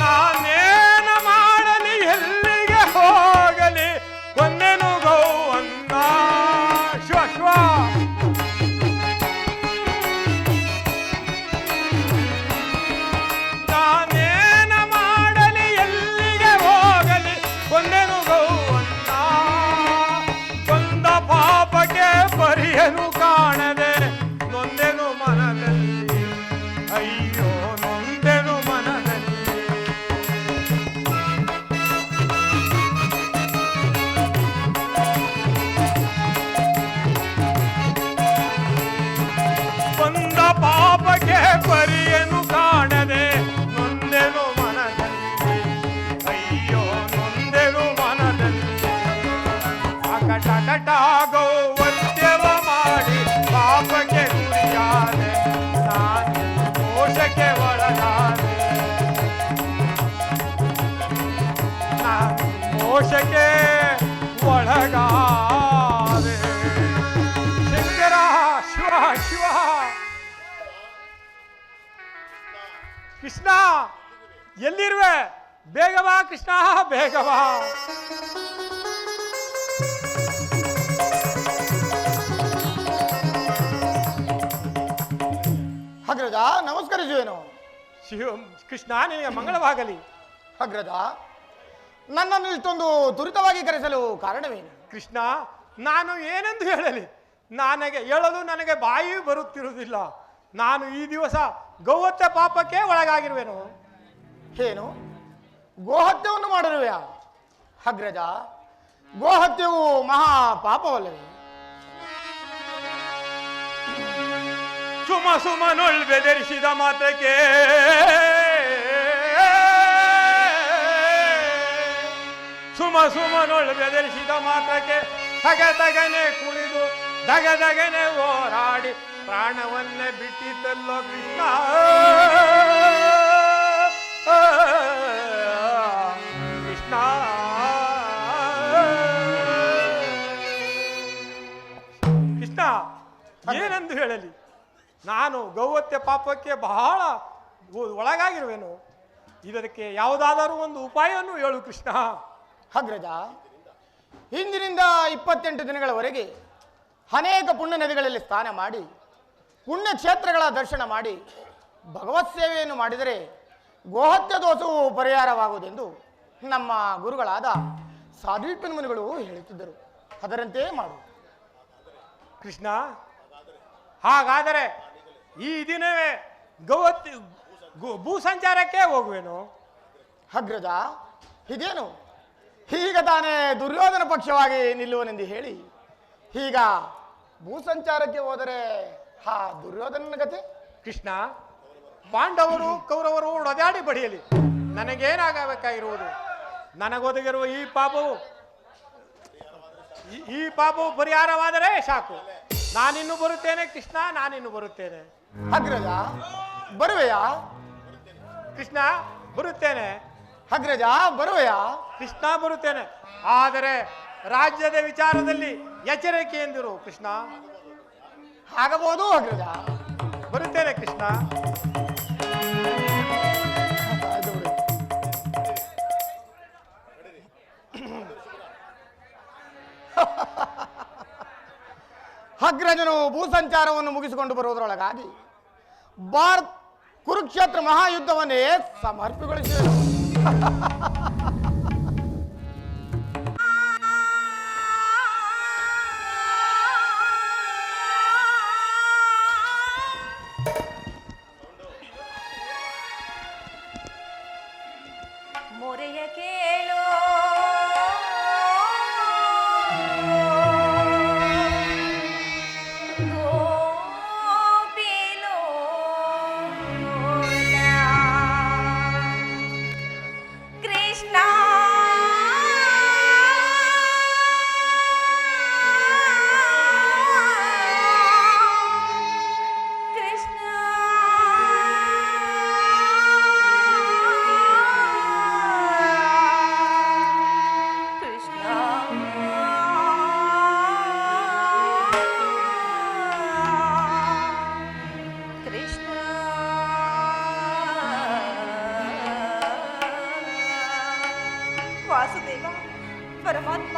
[SPEAKER 3] ನಾನೇನ ಮಾಡಲಿ, ಎಲ್ಲಿಗೆ ಹೋಗಲಿ, ಕೊಂದೆನು ಗೋವನ್ನ. ಶಿವ ಶಿವ. ನಾನೇನ ಮಾಡಲಿ, ಎಲ್ಲಿಗೆ ಹೋಗಲಿ, ಕೊಂದೆನು ಗೋವನ್ನ. ಕೊಂದ ಪಾಪಕ್ಕೆ ಪರಿಯನು ಕಾಣದೆ ನೊಂದೆನು ಮನದಲ್ಲಿ. ಅಯ್ಯೋ, ನೊಂದೆನು ಮನದಲ್ಲಿ. ಕೊಂದ ಪಾಪಕ್ಕೆ ಪರಿಯನು ಕಾಣದೆ ದೋಷಕ್ಕೆ ಒಳಗಾದೆ. ಶಂಕರ ಶಿವ ಶಿವ ಕೃಷ್ಣ ಎಲ್ಲಿರುವೆ? ಬೇಗ ಬಾ ಕೃಷ್ಣ, ಬೇಗ ಬಾ.
[SPEAKER 8] ಅಗ್ರಜ ನಮಸ್ಕರಿಸುವೇನು.
[SPEAKER 3] ಶಿವ ಕೃಷ್ಣ ನಿನಗೆ ಮಂಗಳವಾಗಲಿ.
[SPEAKER 8] ಅಗ್ರಜ ನನ್ನನ್ನು ಇಷ್ಟೊಂದು ತ್ವರಿತವಾಗಿ ಕರೆಸಲು ಕಾರಣವೇನು?
[SPEAKER 3] ಕೃಷ್ಣ ನಾನು ಏನೆಂದು ಹೇಳಲಿ? ಹೇಳಲು ನನಗೆ ಬಾಯಿ ಬರುತ್ತಿರುವುದಿಲ್ಲ. ನಾನು ಈ ದಿವಸ ಗೌಹತ್ಯೆ ಪಾಪಕ್ಕೆ ಒಳಗಾಗಿರುವೆನು.
[SPEAKER 8] ಏನು ಗೋಹತ್ಯವನ್ನು ಮಾಡಿರುವೆಯಾ? ಅಗ್ರಜ ಗೋಹತ್ಯವು ಮಹಾ ಪಾಪವಲ್ಲವೇ?
[SPEAKER 3] ಸುಮನೊಳ್ ಬೆದರಿಸಿದ ಮಾತಕ್ಕೆ ಸುಮನೊಳ್ ಬೆದರಿಸಿದ ಮಾತಕ್ಕೆ ತಗನೆ ಕುಣಿದು ದಗನೆ ಹೋರಾಡಿ ಪ್ರಾಣವನ್ನೇ ಬಿಟ್ಟಿದ್ದಲ್ಲೋ ಕೃಷ್ಣ. ಕೃಷ್ಣ ಕೃಷ್ಣ ಏನೆಂದು ಹೇಳಲಿ? ನಾನು ಗೌಹತ್ಯೆ ಪಾಪಕ್ಕೆ ಬಹಳ ಒಳಗಾಗಿರುವೆನು. ಇದಕ್ಕೆ ಯಾವುದಾದರೂ ಒಂದು ಉಪಾಯವನ್ನು ಹೇಳು ಕೃಷ್ಣ.
[SPEAKER 8] ಅಗ್ರಜ ಇಂದಿನಿಂದ 28 ದಿನಗಳವರೆಗೆ ಅನೇಕ ಪುಣ್ಯ ನದಿಗಳಲ್ಲಿ ಸ್ನಾನ ಮಾಡಿ ಪುಣ್ಯಕ್ಷೇತ್ರಗಳ ದರ್ಶನ ಮಾಡಿ ಭಗವತ್ ಸೇವೆಯನ್ನು ಮಾಡಿದರೆ ಗೋಹತ್ಯ ದೋಷವು ಪರಿಹಾರವಾಗುವುದೆಂದು ನಮ್ಮ ಗುರುಗಳಾದ ಸಾಧುವಿಪ್ಪನ ಮುನಿಗಳು ಹೇಳುತ್ತಿದ್ದರು. ಅದರಂತೆ ಮಾಡು
[SPEAKER 3] ಕೃಷ್ಣ. ಹಾಗಾದರೆ ಈ ದಿನವೇ ಭೂ ಸಂಚಾರಕ್ಕೆ ಹೋಗುವೆನು.
[SPEAKER 8] ಅಗ್ರಜ ಇದೇನು ಈಗ ತಾನೇ ದುರ್ಯೋಧನ ಪಕ್ಷವಾಗಿ ನಿಲ್ಲುವನೆಂದು ಹೇಳಿ ಈಗ ಭೂಸಂಚಾರಕ್ಕೆ ಹೋದರೆ ಹಾ ದುರ್ಯೋಧನನ ಗತಿ?
[SPEAKER 3] ಕೃಷ್ಣ ಪಾಂಡವರು ಕೌರವರು ಒಡೆದಾಡಿ ಬಡಿಯಲಿ, ನನಗೇನಾಗಬೇಕಾಗಿರುವುದು? ನನಗೊದಗಿರುವ ಈ ಪಾಪವು ಪರಿಹಾರವಾದರೆ ಸಾಕು. ನಾನಿನ್ನು ಬರುತ್ತೇನೆ ಕೃಷ್ಣ, ನಾನಿನ್ನು ಬರುತ್ತೇನೆ.
[SPEAKER 8] ಅಗ್ರಜ ಬರುವೆಯಾ?
[SPEAKER 3] ಕೃಷ್ಣ ಬರುತ್ತೇನೆ.
[SPEAKER 8] ಅಗ್ರಜ ಬರುವೆಯಾ?
[SPEAKER 3] ಕೃಷ್ಣ ಬರುತ್ತೇನೆ. ಆದರೆ ರಾಜ್ಯದ ವಿಚಾರದಲ್ಲಿ ಎಚ್ಚರಿಕೆಯಿಂದಿರು ಕೃಷ್ಣ.
[SPEAKER 8] ಆಗಬಹುದು ಅಗ್ರಜ.
[SPEAKER 3] ಬರುತ್ತೇನೆ ಕೃಷ್ಣ.
[SPEAKER 8] ಆಯ್ತು ಬಿಡಿ. ಅಗ್ರಜನು ಭೂಸಂಚಾರವನ್ನು ಮುಗಿಸಿಕೊಂಡು ಬರುವುದರೊಳಗಾಗಿ ಭಾರತ್ ಕುರುಕ್ಷೇತ್ರ ಮಹಾಯುದ್ಧವನ್ನೇ ಸಮರ್ಪಿಗೊಳಿಸಿದರು.
[SPEAKER 1] ಮೊರೆಯ ಕೇಳೋ
[SPEAKER 9] ವಾಸುದೇವ ಪರಮಾತ್ಮ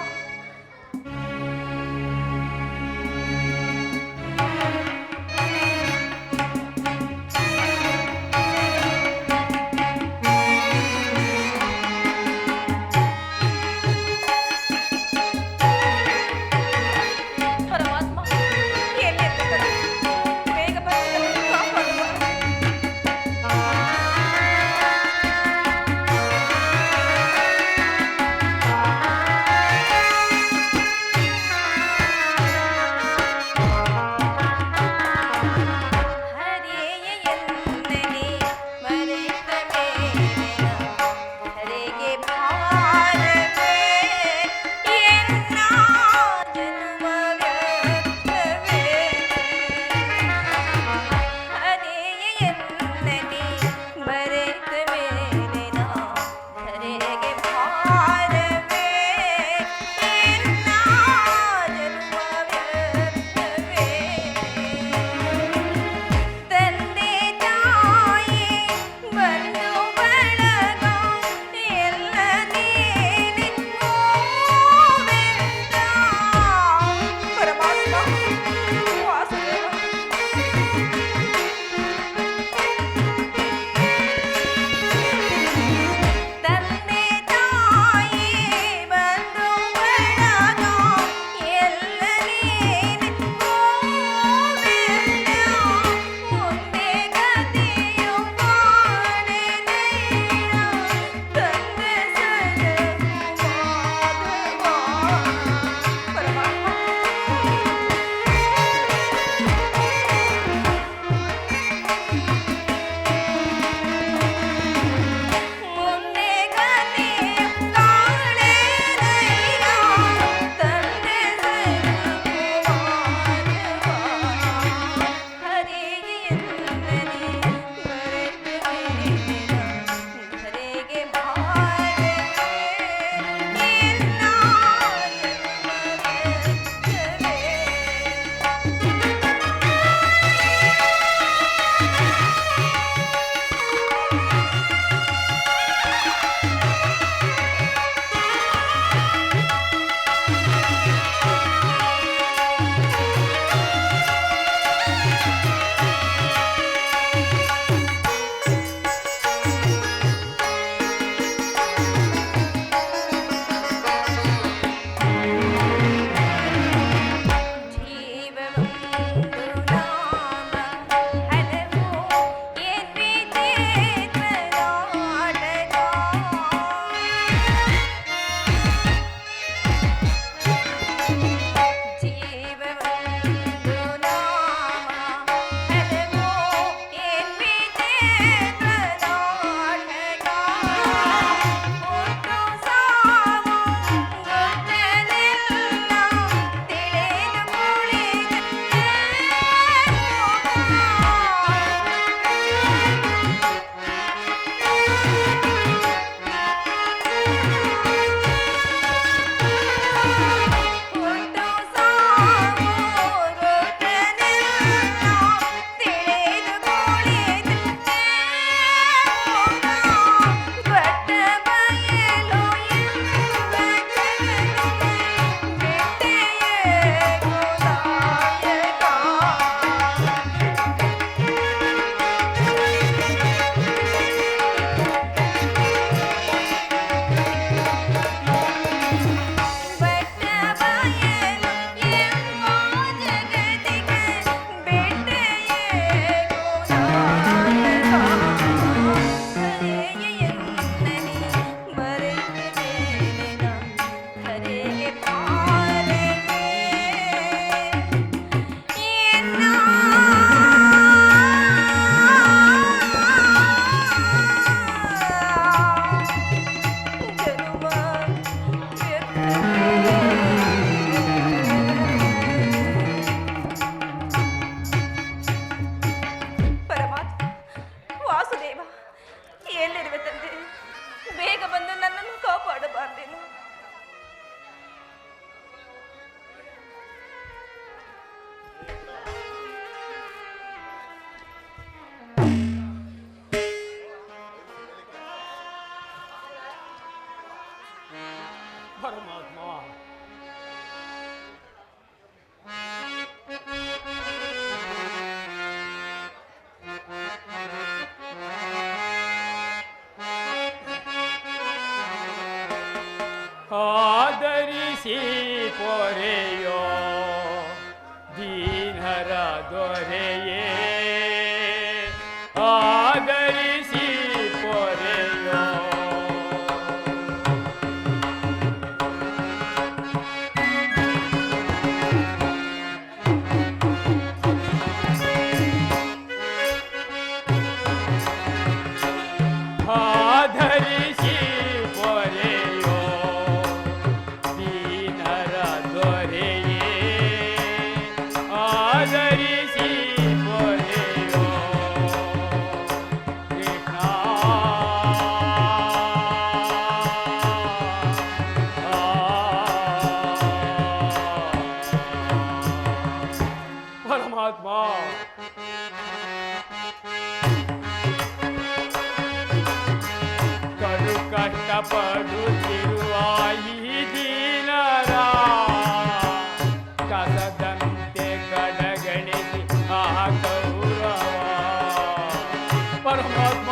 [SPEAKER 3] ಪರಮಾತ್ಮ. ಆದರಿಸಿ ಪೊರೆಯೋ ದೀನರ ದೊರೆಯೇ, ಆದರಿಸಿ ಪೊರೆಯೋ. ಆಧರಿಸಿ ಪೊರೆಯೋ ದೀನರ ದೊರೆಯೇ, ಆಧರಿಸಿ ಪೊರೆಯೋ ಕೃಷ್ಣ. ಪರಮಾತ್ಮ ಕಡು ಕಷ್ಟಪಡುತ್ತಿರುವ ಈ ದೀನರ ಕಸದಂತೆ ಕಡಗಣಿಸಿ ಆ ಗೌರವ. ಪರಮಾತ್ಮ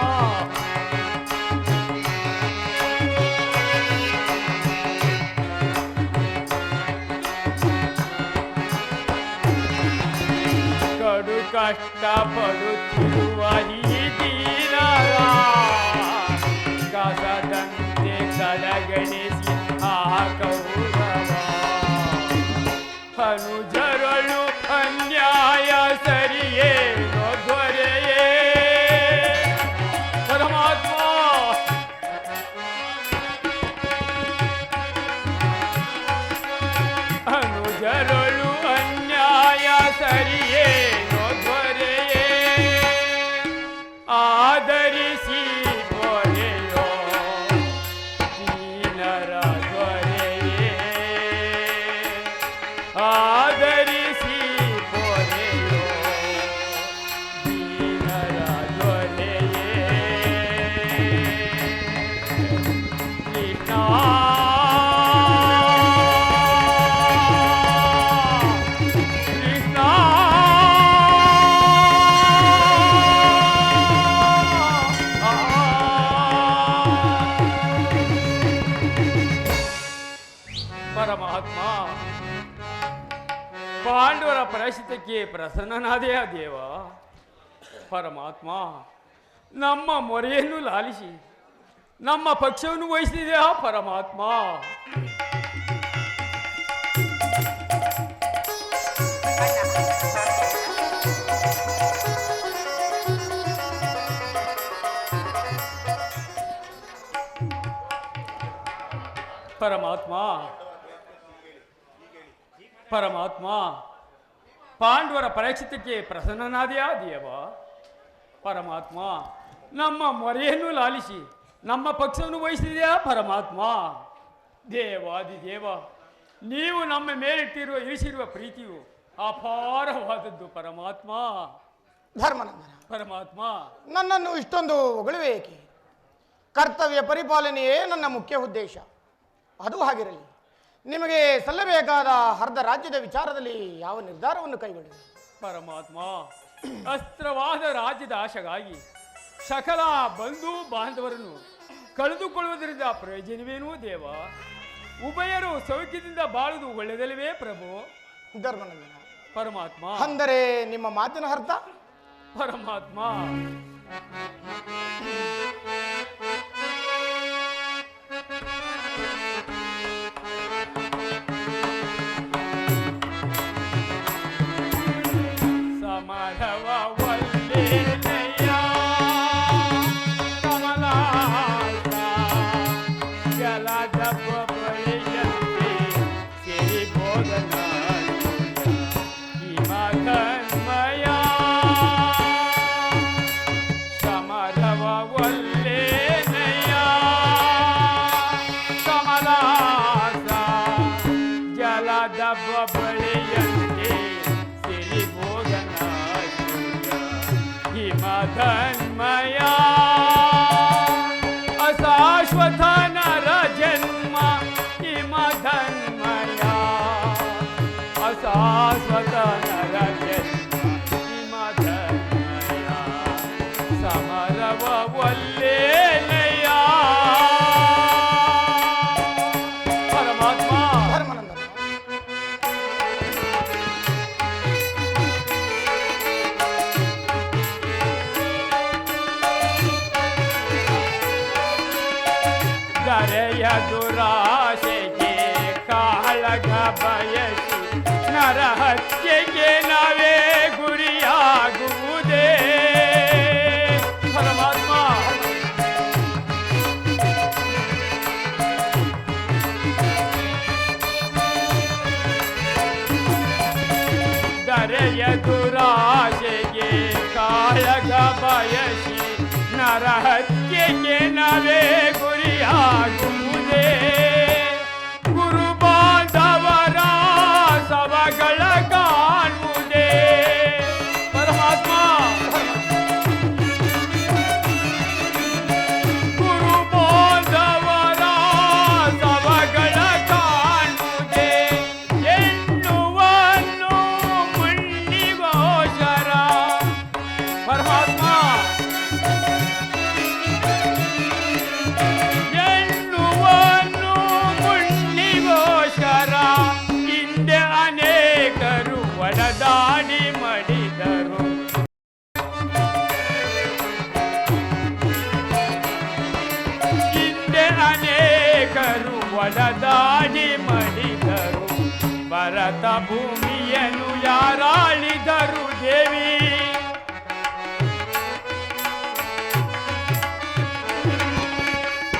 [SPEAKER 3] ಕಡು ಕಷ್ಟಪಡುತ್ತಿರುವ ಈ ದೀನರ ಕಸದಂತೆ ಕಡಗಣಿಸಿ ಆ ಗೌರವ. ಅನುಜರಳು ಅನ್ಯಾಯ ಸರಿಯೇನೋ ದೊರೆಯೇ. ಪರಮಾತ್ಮ ಅನುಜರಳು ಅನ್ಯಾಯ ಸರಿಯೇನೋ ದೊರೆಯೇ, ಆದರಿಸಿ ಪೊರೆಯೋ ದೀನರ ದೊರೆಯೇ, ಆದರಿಸಿ ಪೊರೆಯೋ ದೀನರ ದೊರೆಯೇ. ಕೃಷ್ಣ ಕೃಷ್ಣ ಪರಮಾತ್ಮ ಪಾಂಡವರ ಪರಿಸ್ಥಿತಿಗೆ ಪ್ರಸನ್ನನಾದೆಯ ದೇವ. ಪರಮಾತ್ಮ ನಮ್ಮ ಮೊರೆಯನ್ನು ಲಾಲಿಸಿ ನಮ್ಮ ಪಕ್ಷವನ್ನು ವಹಿಸಿದೆಯಾ ಪರಮಾತ್ಮ. ಪರಮಾತ್ಮ ಪರಮಾತ್ಮ ಪಾಂಡವರ ಪರೀಕ್ಷಿತಕ್ಕೆ ಪ್ರಸನ್ನನಾದೆಯಾ ದೇವ. ಪರಮಾತ್ಮ ನಮ್ಮ ಮೊರೆಯನ್ನು ಲಾಲಿಸಿ ನಮ್ಮ ಪಕ್ಷವನ್ನು ವಹಿಸಿದೆಯಾ ಪರಮಾತ್ಮ. ದೇವಾದಿದೇವ ನೀವು ನಮ್ಮ ಇರಿಸಿರುವ ಪ್ರೀತಿಯು ಅಪಾರವಾದದ್ದು ಪರಮಾತ್ಮ.
[SPEAKER 8] ಧರ್ಮನಂದನ,
[SPEAKER 3] ಪರಮಾತ್ಮ
[SPEAKER 8] ನನ್ನನ್ನು ಇಷ್ಟೊಂದು ಹೊಗಳುವೆ ಏಕೆ? ಕರ್ತವ್ಯ ಪರಿಪಾಲನೆಯೇ ನನ್ನ ಮುಖ್ಯ ಉದ್ದೇಶ. ಅದು ಹಾಗಿರಲಿ, ನಿಮಗೆ ಸಲ್ಲಬೇಕಾದ ಅರ್ಧ ರಾಜ್ಯದ ವಿಚಾರದಲ್ಲಿ ಯಾವ ನಿರ್ಧಾರವನ್ನು ಕೈಗೊಂಡಿದೆ?
[SPEAKER 3] ಪರಮಾತ್ಮ ಅಸ್ತ್ರವಾದ ರಾಜ್ಯದ ಆಶೆಗಾಗಿ ಸಕಲ ಬಂಧು ಬಾಂಧವರನ್ನು ಕಳೆದುಕೊಳ್ಳುವುದರಿಂದ ಪ್ರಯೋಜನವೇನೂ ದೇವ. ಉಭಯರು ಸೌಖ್ಯದಿಂದ ಬಾಳುವುದು ಒಳ್ಳೆಯದಲ್ಲವೇ ಪ್ರಭು?
[SPEAKER 8] ಧರ್ಮನಂದನ,
[SPEAKER 3] ಪರಮಾತ್ಮ
[SPEAKER 8] ಅಂದರೆ ನಿಮ್ಮ ಮಾತಿನ ಅರ್ಥ?
[SPEAKER 3] ಪರಮಾತ್ಮ ಸಮರವ ಒಲ್ಲೆನೆಯ ಕಮಲಾಸ ಜಲದ ಬಳಿಯಂತೆ ಸಿರಿಬೋಧನ ಹಿಮಗನ್ಮಯ ಸಮರವ ಒಲ್ಲೆನೆಯ ಕಮಲಾಸ ಜಲದ ಬಳಿಯಂತೆ ಸಿರಿಬೋಧನ ಹಿಮಧನ್ಮಯ ಅಶಾಶ್ವತ ನರ ಜನ್ಮ ಹಿಮಧನ್ಮಯ
[SPEAKER 7] ನರೆಯ ದುರಾಶೆಗೆ ಕಾಳಗ ಬಯಸಿ ನರಹತ್ಯೆಗೆ ನಾವೇ ಗುರಿಯಾಗುವುದೇ ಗುರು ಬಾಂಧವರ ಸವಗಳ ಕಾಣುವುದೇ ಪರಮಾತ್ಮ ಗುರು ಬಾಂಧವರ ಸವಗಳ ಕಾಣುವುದೇ ಎನ್ನುವನ್ನು ಮುನ್ನಿಗೋಚರ ಪರಮಾತ್ಮ ಎನ್ನುವನ್ನು ಮುನ್ನಿಗೋಚರ ಹಿಂದೆ ಅನೇಕರು ಒಡದಾಡಿ ಮಡಿದರು ಹಿಂದೆ ಅನೇಕರು ಒಡದಾಡಿ ಮಡಿದರು ಭರತ ಭೂಮಿಯನ್ನು ಯಾರಾಳಿದರು ದೇವಿ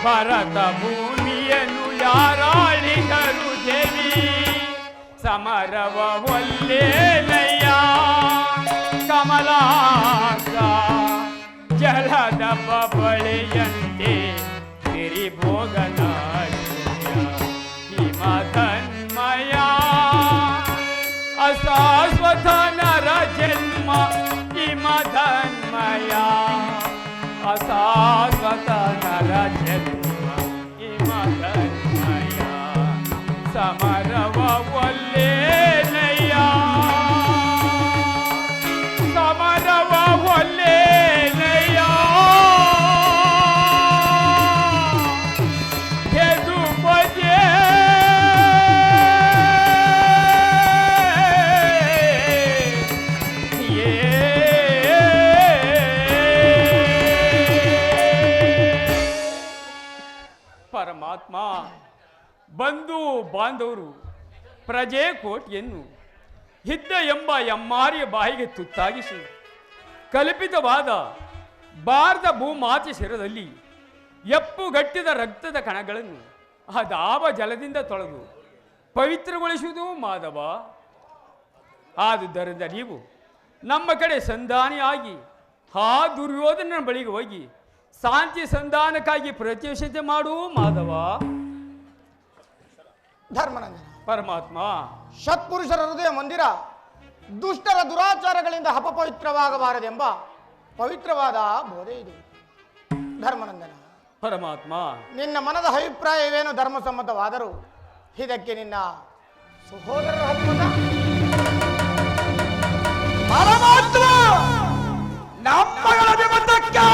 [SPEAKER 7] ಭರತ ಭೂಮಿಯನ್ನು ಯಾರಾಳಿದರು ದೇವಿ ಸಮರವ ಒಲ್ಲೇಲಯ್ಯ ಕಮಲಾಸ ಜಲದ ಬಬಳೆಯಂತೆ ಗಿರಿಭೋಗನ ಹಿಮಧನ್ಮಯ ಅಶಾಶ್ವತ ನರ ಜನ್ಮ ಹಿಮಧನ್ಮಯ ಅಶಾಶ್ವತ ನರ ಜನ್ಮ ಹಿಮಧನ್ಮಯ ಸಮರವ ಒಲ್ಲೇಲಯ್ಯ ಸಮರವ ಒಲ್ಲೇಲಯ್ಯ ಎದು ಬಜೆ ಪರಮಾತ್ಮ ಬಂಧು ಬಾಂಧವರು ಪ್ರಜೆ ಕೋಟಿಯನ್ನು ಹಿದ್ದ ಎಂಬ ಎಮ್ಮಾರಿಯ ಬಾಯಿಗೆ ತುತ್ತಾಗಿಸಿ ಕಲ್ಪಿತವಾದ ಭಾರತ ಭೂಮಾತೆ ಶಿರದಲ್ಲಿ ಎಪ್ಪುಗಟ್ಟಿದ ರಕ್ತದ ಕಣಗಳನ್ನು ಅದಾವ ಜಲದಿಂದ ತೊಳೆದು ಪವಿತ್ರಗೊಳಿಸುವುದು ಮಾಧವ. ಆದುದರಿಂದ ನೀವು ನಮ್ಮ ಕಡೆ ಸಂಧಾನಿಯಾಗಿ ಆ ದುರ್ಯೋಧನ ಬಳಿಗೆ ಹೋಗಿ ಶಾಂತಿ ಸಂಧಾನಕ್ಕಾಗಿ ಪ್ರತಿಷ್ಠೆ ಮಾಡು ಮಾಧವ.
[SPEAKER 8] ಧರ್ಮನಂದನ
[SPEAKER 7] ಪರಮಾತ್ಮ
[SPEAKER 8] ಸತ್ಪುರುಷರ ಹೃದಯ ಮಂದಿರ ದುಷ್ಟರ ದುರಾಚಾರಗಳಿಂದ ಅಪಪವಿತ್ರವಾಗಬಾರದೆಂಬ ಪವಿತ್ರವಾದ ಬೋಧೆ ಇದು. ಧರ್ಮನಂದನ
[SPEAKER 7] ಪರಮಾತ್ಮ
[SPEAKER 8] ನಿನ್ನ ಮನದ ಅಭಿಪ್ರಾಯವೇನು ಧರ್ಮಸಮ್ಮತವಾದರೂ ಇದಕ್ಕೆ ನಿನ್ನ ಸಹೋದರರ ಹಕ್ಕುಂಟ?
[SPEAKER 7] ಪರಮಾತ್ಮ ನಮ್ಮಗಳ ನಿಮಿತ್ತಕ್ಕೆ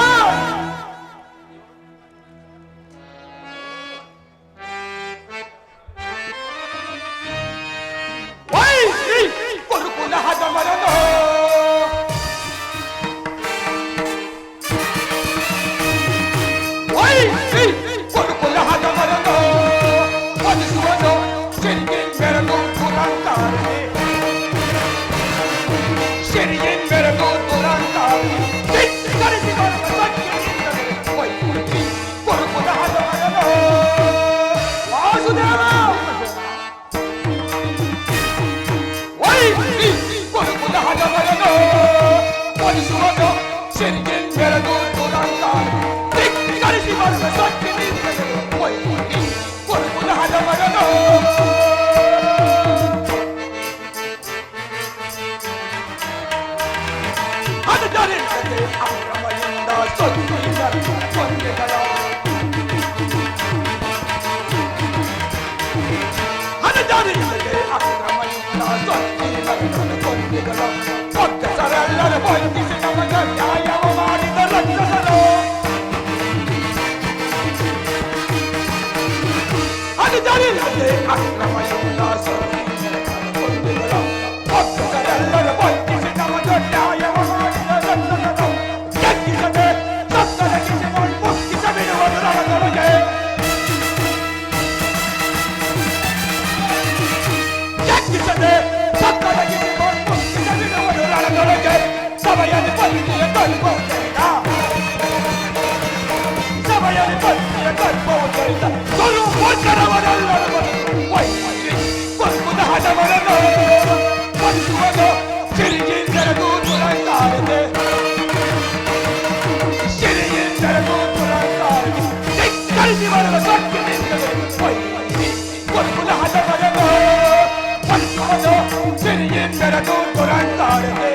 [SPEAKER 7] ಸಿರಿயின் ಬೆರೆದು ದುರಂತಾಡದೆ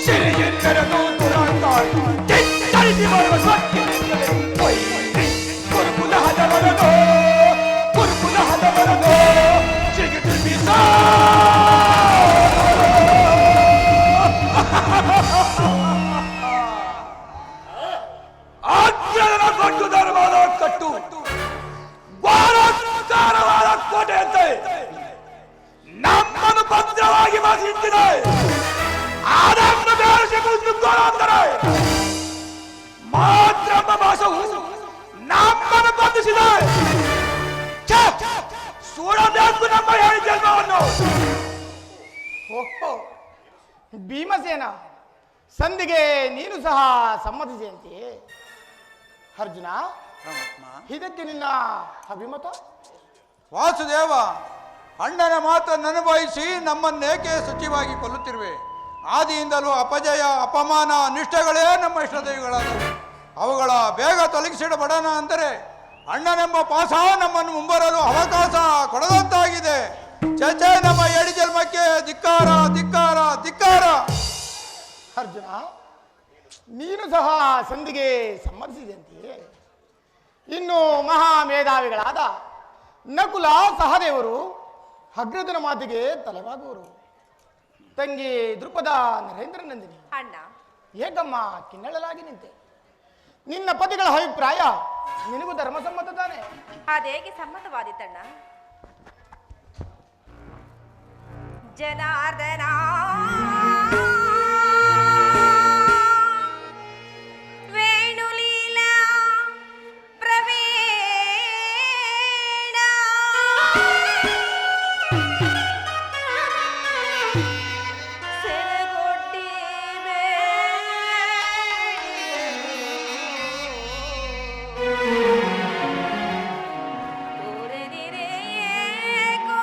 [SPEAKER 7] ಸಿರಿயின் ಬೆರೆದು ದುರಂತಾಡಿ ಕಿತ್ತರಿಸಿ ಬರುವ ಸೊಕ್ಕಿನಿಂದಲೇ ಕೊಯ್ಯಿರಿ ಕುರುಕುಲಹದವರದು ಕುರುಕುಲಹದವರದು ಸಿಗಿದು ಬಿಸಾ ಆಜ್ಞೆಯನ್ನು ಕೊಟ್ಟು ಧರ್ಮದ ಕಟ್ಟು ಘೋರವಾದ ಕೋಟೆಯಂತೆ ನಮ್ಮನ್ನು ಭದ್ರವಾಗಿ ಬಸಿಟ್ಟಿದೆ ಆದನ್ನು ಬೇರಿಸಿಕೊಂಡು ಗೋಳಾಂದರೆ ಮಾತ್ರಮ್ಮ ಭಾಷವು ನಮ್ಮನ್ನು ಬಂಧಿಸಿದೆ ಸುಡಬೇಕು ನಮ್ಮ ಹೇಳಿ ಜನ್ಮವನ್ನು.
[SPEAKER 8] ಓಹೋ ಭೀಮಸೇನ, ಸಂಧಿಗೆ ನೀನು ಸಹ ಸಮ್ಮತಿಸಿದಂತೆಯೇ? ಅರ್ಜುನ, ಇದಕ್ಕೆ ನಿನ್ನ ಅಭಿಮತ?
[SPEAKER 7] ವಾಸುದೇವ, ಅಣ್ಣನ ಮಾತನ್ನು ಅನುಭವಿಸಿ ನಮ್ಮನ್ನೇಕೆ ಶುಚಿವಾಗಿ ಕೊಲ್ಲುತ್ತಿರುವೆ? ಆದಿಯಿಂದಲೂ ಅಪಜಯ ಅಪಮಾನ ಅನಿಷ್ಟಗಳೇ ನಮ್ಮ ಇಷ್ಟದೈವಗಳಾದವು. ಅವುಗಳ ಬೇಗ ತೊಲಗಿಸಿಡಬಡೋಣ ಅಂದರೆ ಅಣ್ಣನೆಂಬ ಪಾಸ ನಮ್ಮನ್ನು ಮುಂಬರಲು ಅವಕಾಶ ಕೊಡದಂತಾಗಿದೆ. ಚಚೆ ನಮ್ಮ ಏಡಿ ಜನ್ಮಕ್ಕೆ ಧಿಕ್ಕಾರ ಧಿಕ್ಕಾರ ಧಿಕ್ಕಾರ.
[SPEAKER 8] ಅರ್ಜುನ, ನೀನು ಸಹ ಸಂಧಿಗೆ ಸಮ್ಮತಿಸಿದಂತೆಯೇ? ಇನ್ನು ಮಹಾಮೇಧಾವಿಗಳಾದ ನಕುಲ ಸಹದೇವರು ಅಗ್ರಜನ ಮಾತಿಗೆ ತಲೆಬಾಗುವರು. ತಂಗಿ ದೃಪದ ನರೇಂದ್ರ ನಂದಿನಿ,
[SPEAKER 9] ಅಣ್ಣ,
[SPEAKER 8] ಏಕಮ್ಮ ಕಿನ್ನಳಲಾಗಿ ನಿಂತೆ. ನಿನ್ನ ಪತಿಗಳ ಅಭಿಪ್ರಾಯ ನಿನಗೂ ಧರ್ಮಸಮ್ಮತ ತಾನೆ?
[SPEAKER 9] ಅದೇಗೆ ಸಮ್ಮತವಾದಿತಣ್ಣ? ಜನಾರ್ದನ ವೇಣುಲೀಲಾ ಪ್ರವೀಣ ಸೆರಗೊಡ್ಡಿ ತೋರದಿರೆ ಏಕೋ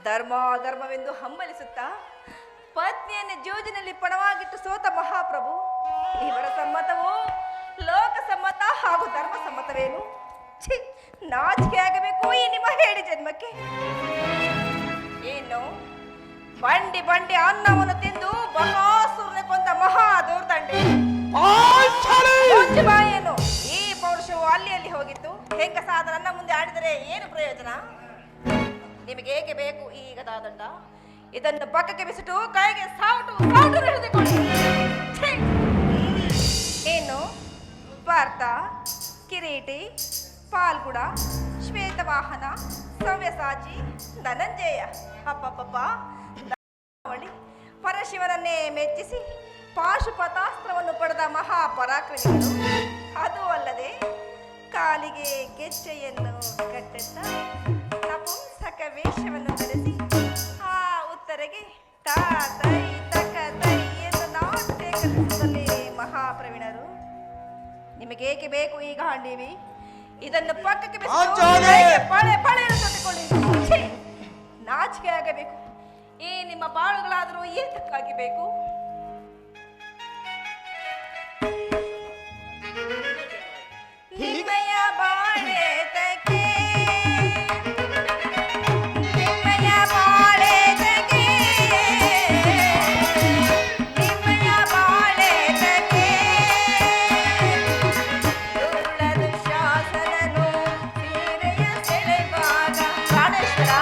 [SPEAKER 9] ಧರ್ಮವೆಂದು ಹಂಬಲಿಸುತ್ತಾ ಪತ್ನಿಯನ್ನು ಜೂಜಿನಲ್ಲಿ ಪಣವಾಗಿಟ್ಟು ಸೋತ ಮಹಾಪ್ರಭು ಇವರ ಸಮ್ಮತವು ಲೋಕ ಸಮ್ಮತ ಹಾಗೂ ಧರ್ಮ ಸಮ್ಮತವೇನು? ಛೀ, ನಾಚಿಕೆ ಆಗಬೇಕು ಈ ನಿಮ್ಮ ಹೇಳಿ ಜನ್ಮಕ್ಕೆ. ಏನು ಬಂಡಿ ಬಂಡಿ ಅನ್ನವನ್ನು ತಿಂದು ಬಕಾಸುರನೆ ಕೊಂದ ಮಹಾ ದೌರ್ದಂಡೆ ಏನು? ಈ ಪೌರುಷವು ಅಲ್ಲಿ ಹೋಗಿತ್ತು. ಹೆಂಗಸಾದ ನನ್ನ ಮುಂದೆ ಆಡಿದರೆ ಏನು ಪ್ರಯೋಜನ? ನಿಮಗೆ ಏಕೆ ಬೇಕು ಈ ಗದಾದಂಡ? ಇದನ್ನು ಪಕ್ಕಕ್ಕೆ ಬಿಸಿಟು ಕೈಗೆ ಸಾವುಟು ಹಿಡಿದುಕೊಳ್ಳಿ. ಏನು ಭಾರತ, ಕಿರೀಟಿ, ಪಾಲ್ಗುಡ, ಶ್ವೇತವಾಹನ, ಸವ್ಯಸಾಚಿ, ಧನಂಜಯ, ಅಪ್ಪಪ್ಪ ಪರಶಿವನನ್ನೇ ಮೆಚ್ಚಿಸಿ ಪಾಶುಪತಾಸ್ತ್ರವನ್ನು ಪಡೆದ ಮಹಾಪರಾಕ್ರಮಿಗಳು. ಅದು ಅಲ್ಲದೆ ಕಾಲಿಗೆ ಗೆಜ್ಜೆಯನ್ನು ಕಟ್ಟೆತ್ತ ನಪುಂಸಕ ವೇಷವನ್ನು ಧರಿಸಿ ಆ ಉತ್ತರೆಗೆ ತಾ ತೈ ತಕ ತೈ ಎಂದು ನಾಟ್ಯ ಕಲಿಸುತ್ತಲೇ ಮಹಾಪ್ರವೀಣರು. ನಿಮಗೇಕೆ ಬೇಕು ಈಗ ಹಾಂಡೀವಿ? ಇದನ್ನು ಪಕ್ಕಕ್ಕೆ ಪಳೆ ತೊಟ್ಟಿಕೊಳ್ಳಿ. ನಾಚಿಕೆ ಆಗಬೇಕು. ಈ ನಿಮ್ಮ ಬಾಳುಗಳಾದರೂ ಏತಕ್ಕಾಗಿ ಬೇಕು? ನಿಮ್ಮಯ ಬಾಳೆ ತಗೆ, ನಿಮ್ಮಯ ಬಾಳೆ ತಗೆ, ನಿಮ್ಮಯ ಬಾಳೆ ತಗೆ, ದುರುಳದು ಶಾಸನನು ಸೀರೆಯ ಸೆಳೆವಾಗ ಪ್ರಾಣೇಶ್ವರ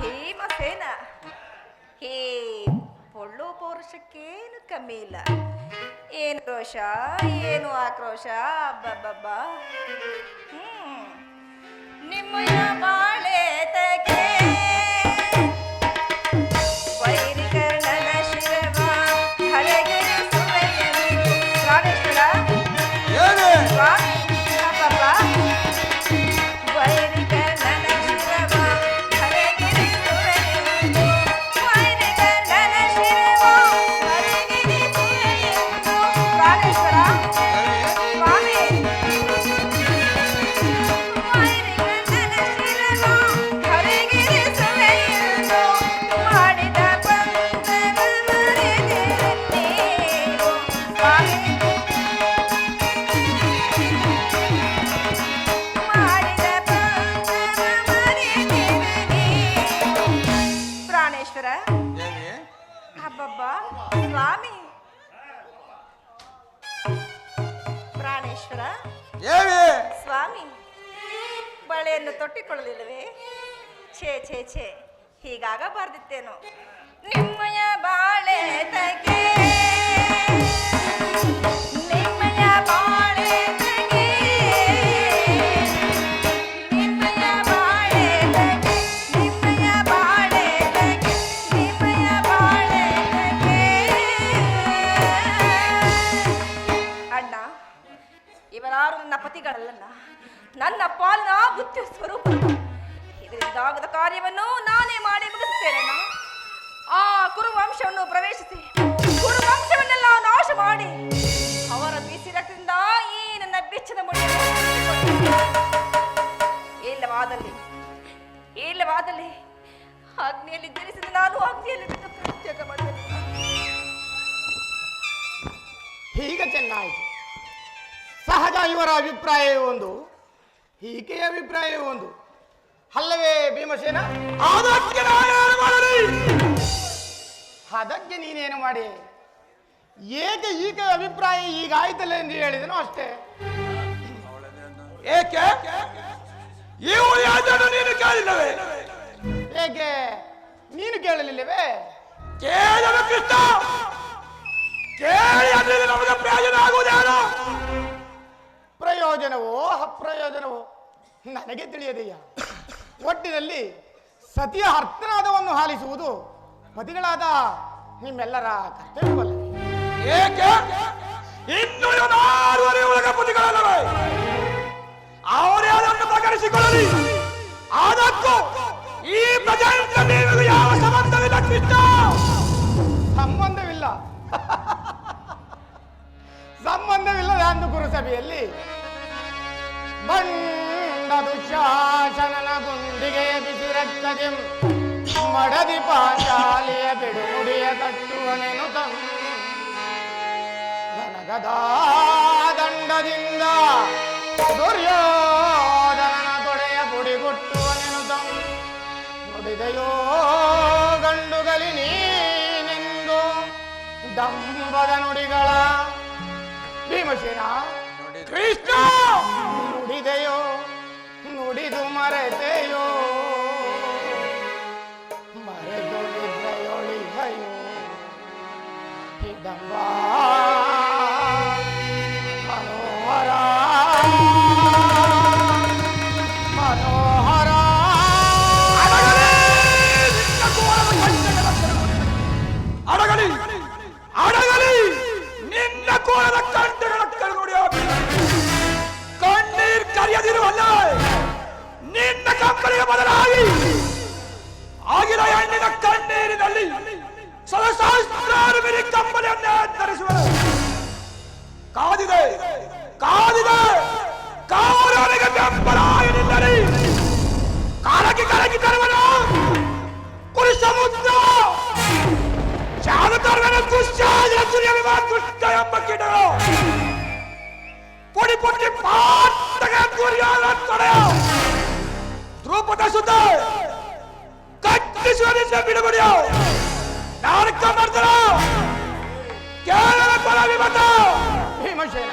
[SPEAKER 9] ಭೀಮಸೇನ. ಹೇ ಪೊಳ್ಳು ಪೌರುಷಕ್ಕೇನು ಕಮ್ಮಿ ಇಲ್ಲ. ಏನು ರೋಷ, ಏನು ಆಕ್ರೋಶ, ಅಬ್ಬಬ್ಬಬ್ಬ. ನಿಮ್ಮಯ ಬಾಳೆ ತಗೆ ವೈರಿಕರ್ಣನ ಶಿರವ ಹರಗಿರಿ ಸುವೆಯನು ಪ್ರಾಣೇಶ್ವರ ಸ್ವಾಮಿ ಅಬ್ಬಬ್ಬ. ವೈರಿಕರ್ಣನ ಶಿರವ ಹರಗಿರಿ ಸುವೆಯನು, ವೈರಿಕರ್ಣನ ಶಿರವ ಹರಗಿರಿ ಸುವೆಯನು ಪ್ರಾಣೇಶ್ವರ ಸ್ವಾಮಿ. ವೈರಿಕರ್ಣನ ಶಿರವ ಹರಗಿರಿ ಸುವೆಯನು ಮಾಡಿದ ಬಂಧನ ಮರೆತಿರು ಸ್ವಾಮಿ. ಮಾಡಿದ ಬಂಧನ ಮರೆತಿರು ಪ್ರಾಣೇಶ್ವರ ಹಬ್ಬಬ್ಬ ಸ್ವಾಮಿ. ಪ್ರಾಣೇಶ್ವರ ಸ್ವಾಮಿ ಬಳೆಯನ್ನು ತೊಟ್ಟಿಕೊಳ್ಳಲಿಲ್ಲವೇ? ಛೇ ಛೇ ಛೇ, ಹೀಗಾಗಬಾರ್ದಿತ್ತೇನೋ. ನಿಮ್ಮಯ ಬಾಳೆ ತಗೆ, ನಿಮ್ಮಯ ಬಾಳೆ ತಗೆ, ನಿಮ್ಮಯ ಬಾಳೆ ತಗೆ, ನಿಮ್ಮಯ ಬಾಳೆ ತಗೆ, ನಿಮ್ಮಯ ಬಾಳೆ ತಗೆ. ಅಣ್ಣ, ಇವರಾರು ನನ್ನ ಪತಿಗಳಲ್ಲ, ನನ್ನ ಪಾಲಿನ ಬುದ್ಧಿ ಸ್ವರೂಪ. ಇದರಿಂದಾಗದ ಕಾರ್ಯವನ್ನು ನಾನೇ ಮಾಡಿ ಮುಗಿಸುತ್ತೇನಣ್ಣ. ಆ ಕುರುವಂಶವನ್ನು ಪ್ರವೇಶಿಸಿ ಕುರುವಂಶವನ್ನೆಲ್ಲ ನಾಶ ಮಾಡಿ ಅವರ ಬಿಸಿ ರಕ್ತದಿಂದ ಈ ನನ್ನ ಬೆಚ್ಚದ ಮುಡಿಯನ್ನು ಇಲ್ಲವಾದಲ್ಲಿ ಅಗ್ನಿಯಲ್ಲಿ ಜನಿಸಿದ ನಾನು ಅಗ್ನಿಯಲ್ಲಿ ಬಿದ್ದು ಪ್ರತ್ಯೇಕ ಮಾಡುತ್ತೇನೆ.
[SPEAKER 8] ಹೀಗೆ ಚೆನ್ನಾಯಿತು. ಸಹಜ ಇವರ ಅಭಿಪ್ರಾಯವೇ ಒಂದು, ಈಕೆಯ ಅಭಿಪ್ರಾಯವೇ ಒಂದು, ಅಲ್ಲವೇ ಭೀಮಸೇನ? ಅದಕ್ಕೆ ನೀನೇನು ಮಾಡಿ? ಏಕೆ ಈಕೆ ಅಭಿಪ್ರಾಯ ಈಗಾಯ್ತಲ್ಲ ಎಂದು ಹೇಳಿದನು ಅಷ್ಟೇ.
[SPEAKER 7] ಏಕೆ ನೀನು ಕೇಳಿಲ್ಲವೇ?
[SPEAKER 8] ಏಕೆ ನೀನು ಕೇಳಲಿಲ್ಲವೇ?
[SPEAKER 7] ಕೇಳಲು ಕೃಷ್ಣ ಕೇಳಿ ಅದರಿಂದ ನಮಗೆ ಪ್ರಯೋಜನ ಆಗುವುದೇನು?
[SPEAKER 8] ಪ್ರಯೋಜನವೋ ಅಪ್ರಯೋಜನವೋ ನನಗೆ ತಿಳಿಯದೆಯ. ಒಟ್ಟಿನಲ್ಲಿ ಸತಿಯ ಹರ್ತನಾದವನ್ನು ಆಲಿಸುವುದು ಪತಿಗಳಾದ ನಿಮ್ಮೆಲ್ಲರ ಕರ್ತವ್ಯವಲ್ಲ.
[SPEAKER 7] ಏಕೆ ಇನ್ನು ನಾಲ್ವರೆ ಒಳಗ ಪತಿಗಳಲ್ಲವೇ? ಅವರೇ ಅದನ್ನು ಪ್ರಕಟಿಸಿಕೊಳ್ಳಲಿ. ಅದಕ್ಕೂ ಈ ಪ್ರಜೆಯಲ್ಲಿ ಯಾವ ಸಂಬಂಧವಿಲ್ಲ ಕೃಷ್ಣ.
[SPEAKER 8] ಸಂಬಂಧವಿಲ್ಲ ಸಂಬಂಧವಿಲ್ಲದ ಅಂದು ಗುರುಸಭೆಯಲ್ಲಿ ಬಂಡದು ಶಾಸನನ ಗುಂಡಿಗೆ ಬಿಸಿ ರಕ್ತದಿ ಮಡದಿ ಪಾಂಚಾಲಿಯ ಬಿಡುಮುಡಿಯ ಕಟ್ಟುವನೆನು ನನಗದ ದಂಡದಿಂದ ದುರ್ಯೋಧನನ ತೊಡೆಯ ಪುಡಿಗುಟ್ಟುವನೆನು ನುಡಿದೆಯೋ ಗಂಡುಗಲಿ ನೀನೆಂದು ದಂಬದ ನುಡಿಗಳ ಭೀಮಸೇನ
[SPEAKER 7] ಕೃಷ್ಣ
[SPEAKER 8] ನುಡಿದೆಯೋ ನುಡಿದು ಮರೆತೆಯೋ ಮರೆತೊಳಿದೆಯೊಳಿದೆಯೋ ಇದಂಬ ಮನೋಹರ ಮನೋಹರ
[SPEAKER 7] ಅಡಗಲಿ ಅಡಗಲಿ ನಿನ್ನ ಕೋಲದ ಕಂಠಗಳ ಕಲ್ಗುಡಿಯ ಕಣ್ಣೀರ್ ಕರೆಯದಿರುವಲ್ಲ ನಿನ್ನ ಕಂಪನಿಗೆ ಬದಲಾಗಿ ಆಗಿನ ಹೆಣ್ಣಿನ ಕಣ್ಣೀರಿನಲ್ಲಿ ಸಹಸ್ರಾರು ಮಿರಿ ಕಂಪನಿಯನ್ನೇ ಧರಿಸುವ ಕಾದಿದೆ ಕಾದಿದೆ ಕಾವಲನಿಗೆ ಬೆಂಬಲಾಗಿ ನಿಲ್ಲಲಿ. ಕಾಲಕ್ಕೆ ಕಲಕಿ ತರುವನು ಕುರಿ ಸಮುದ್ರ ಶಾಲತರ್ವನ ದುಶ್ಯಾಸನ ಸೂರ್ಯವಿಮ ದುಷ್ಟ ಎಂಬ ಕೀಟಗಳು ಪುಡಿ ಪುಡಿ ಪಾತಕ ದುರ್ಯೋಧನ ತೊಡೆಯ ದ್ರೌಪದ ಸುತ್ತ ಕಟ್ಟಿಸುವನಿಂದ ಬಿಡುಗಡೆಯ ನಾರಕ ಮಾಡ್ತಾರ ಕೇರಳ ಪರ ವಿಮತ
[SPEAKER 8] ಭೀಮಸೇನ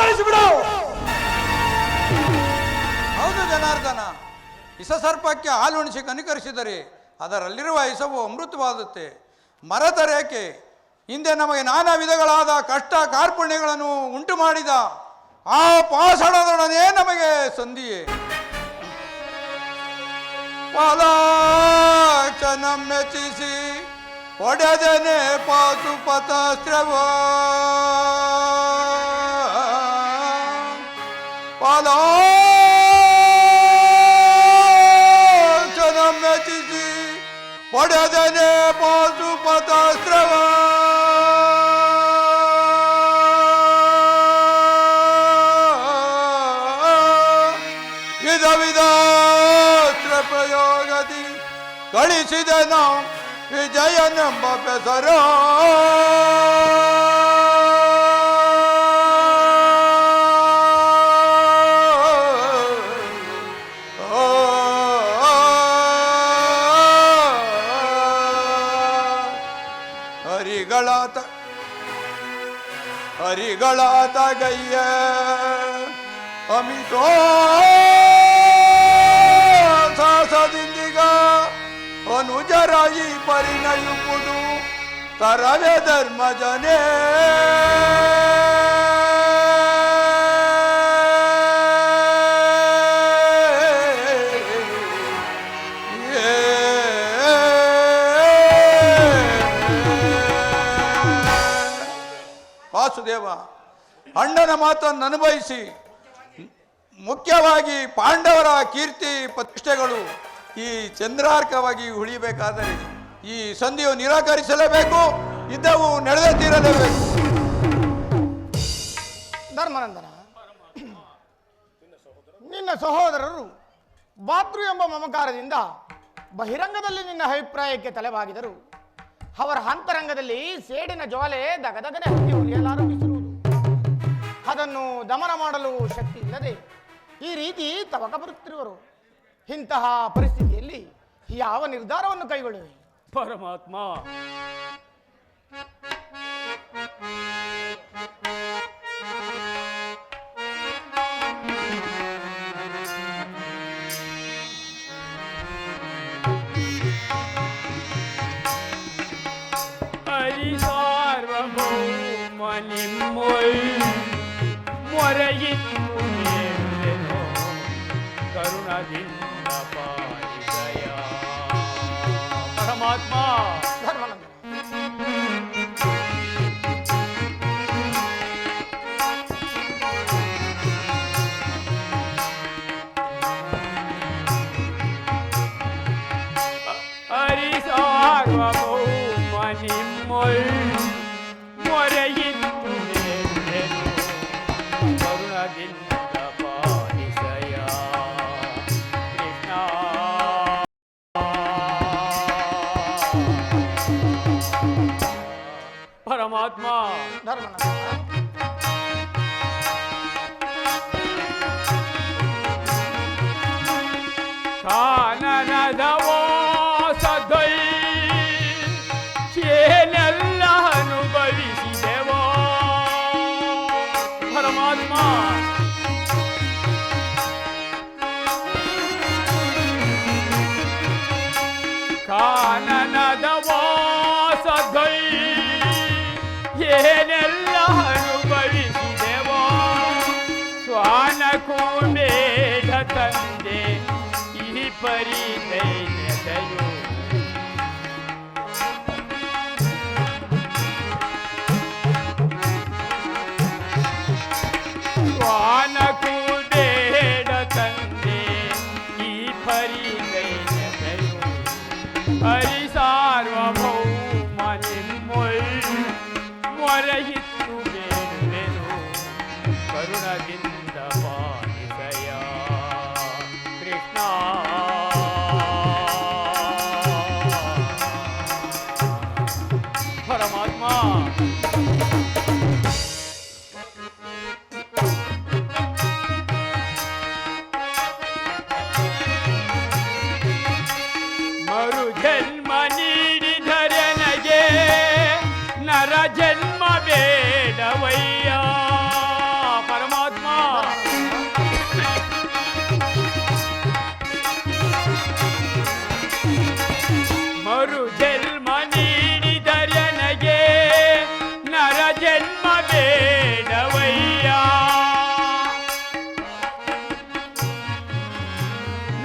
[SPEAKER 7] ಅಪ್ಪಳಿಸಿಬಿಡು. ಹೌದು ಜನಾರ್ದನ, ವಿಷಸರ್ಪಕ್ಕೆ ಹಾಲುಣಿಸಿ ಕನಿಕರಿಸಿದರೆ ಅದರಲ್ಲಿರುವ ವಿಷವು ಅಮೃತವಾದುತ್ತೆ. ಮರದ ರೇಖೆ ಹಿಂದೆ ನಮಗೆ ನಾನಾ ವಿಧಗಳಾದ ಕಷ್ಟ ಕಾರ್ಪಣ್ಯಗಳನ್ನು ಉಂಟು ಮಾಡಿದ ಆ ಪಾಷಾಣದೊಡನೆ ನಮಗೆ ಸಂಧಿಯೇ. ಪಾಲಾಕ್ಷನ ಮೆಚ್ಚಿಸಿ ಒಡೆದನೆ ಪಾಶುಪತಾಸ್ತ್ರವ ಪಾಲಾಕ್ಷನ ಮೆಚ್ಚಿಸಿ ಒಡೆದನೆ ಪಾಶುಪತಾಸ್ತ್ರವ ವಿಧ ವಿಧಾಸ್ತ್ರ ಪ್ರಯೋಗದಿ ಗಳಿಸಿದ ನಾವು ವಿಜಯನೆಂಬ ಬೆಸರ. ಹರಿಗಳಾತ ಗಯ್ಯ ಅಮಿತೋ ಸಾಸದಿಂದಿಗ ಅನುಜರಾಯಿ ಪರಿಣಯುವುದು ತರವೇ ಧರ್ಮಜನೇ. ವಾಸುದೇವ, ಅಣ್ಣನ ಮಾತನ್ನು ಅನುಭವಿಸಿ ಮುಖ್ಯವಾಗಿ ಪಾಂಡವರ ಕೀರ್ತಿ ಪ್ರತಿಷ್ಠೆಗಳು ಈ ಚಂದ್ರಾರ್ಕವಾಗಿ ಉಳಿಬೇಕಾದರೆ ಈ ಸಂಧಿಯು ನಿರಾಕರಿಸಲೇಬೇಕು, ಇದ್ದವು ನಡೆದೇ ತೀರಲೇಬೇಕು.
[SPEAKER 8] ಧರ್ಮನಂದನ, ನಿನ್ನ ಸಹೋದರರು ಭಾತೃ ಎಂಬ ಮಮಕಾರದಿಂದ ಬಹಿರಂಗದಲ್ಲಿ ನಿನ್ನ ಅಭಿಪ್ರಾಯಕ್ಕೆ ತಲೆಬಾಗಿದರು. ಅವರ ಅಂತರಂಗದಲ್ಲಿ ಸೇಡಿನ ಜ್ವಾಲೆ ದಗದಗನೆ ಹತ್ತಿ ಉರಿಯಲಾರಂಭಿಸಿರುವುದು. ಅದನ್ನು ದಮನ ಮಾಡಲು ಶಕ್ತಿ ಇಲ್ಲದೆ ಈ ರೀತಿ ತವಕ ಬರುತ್ತಿರುವರು. ಇಂತಹ ಪರಿಸ್ಥಿತಿಯಲ್ಲಿ ಯಾವ ನಿರ್ಧಾರವನ್ನು ಕೈಗೊಳ್ಳುವೆ?
[SPEAKER 7] ಪರಮಾತ್ಮ, ಸಾರ್ವಭೌಮ ನಿಮ್ಮೊಳ್ ಮೊರೆಯಿತ್ತು ಎಂದೆನೋ ಕರುಣದಿಂದ ಪಾಲಿಸಯ. ಪರಮಾತ್ಮ, ಹರಿ ಸಾರ್ವಭೌಮ ನಿಮ್ಮೊಳ್ ಮೊರೆಯಿತ್ತು ಎಂದೆನೋ ಕರುಣದಿಂದ ಪಾಲಿಸಯ. ಕೃಷ್ಣ, ಪರಮಾತ್ಮ, ಕಾನನದ ವಾಸದೈ ಏನೆಲ್ಲ ಅನುಭವಿಸಿದೆವೋ. ಪರಮಾತ್ಮ, ಕಾನನದ ವಾಸದೈ ಏನೆಲ್ಲ ಅನುಭವಿಸಿದೆವೋ. ಸ್ವಾನಕ್ಕೂ ಬೇಡ ತಂದೆ ಈ ಪರಿ ದೈನ್ಯತೆಯು. ಸ್ವಾನಕ್ಕೂ ಬೇಡ ತಂದೆ ಈ ಪರಿ ದೈನ್ಯತೆಯು. ಹರಿ ಸಾರ್ವಭೌಮ ನಿಮ್ಮೊಳ್ ಮೊರೆಯಿತ್ತು ಬೇಡುವೆನು ಕರುಣದಿಂದ ಪಾಲಿಸಯ. ಕೃಷ್ಣ, ಪರಮಾತ್ಮ, ಮರು ಜನ್ಮ ನೀಡಿದರೆ ನನಗೆ ನರ ಜನ್ಮ ಬೇಡವಯ್ಯ. ಪರಮಾತ್ಮ,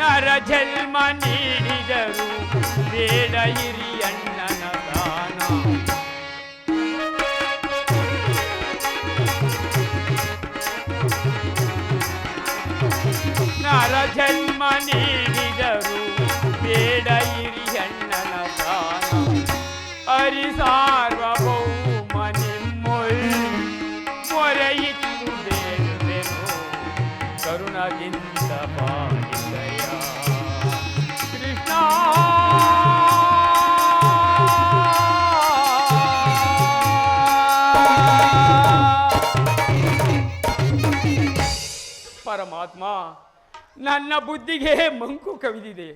[SPEAKER 7] ನರ ಜನ್ಮ ನೀಡಿದರು ಬೇಡ ಹಿರಿಯಣ್ಣನ ದಾನ. ನರ ಜನ್ಮ ನೀಡಿದರು ಬೇಡ ಹಿರಿಯಣ್ಣನ ದಾನ. ಹರಿ ಸಾರ್ವಭೌಮ ನಿಮ್ಮೊಳ್ ಮೊರೆಯಿತ್ತು ಬೇಡುವೆನು ಕರುಣದಿಂದ ಪಾಲಿದಯ ಕೃಷ್ಣ. ಪರಮಾತ್ಮ, ನನ್ನ ಬುದ್ಧಿಗೆ ಮಂಕು ಕವಿದಿದೆ.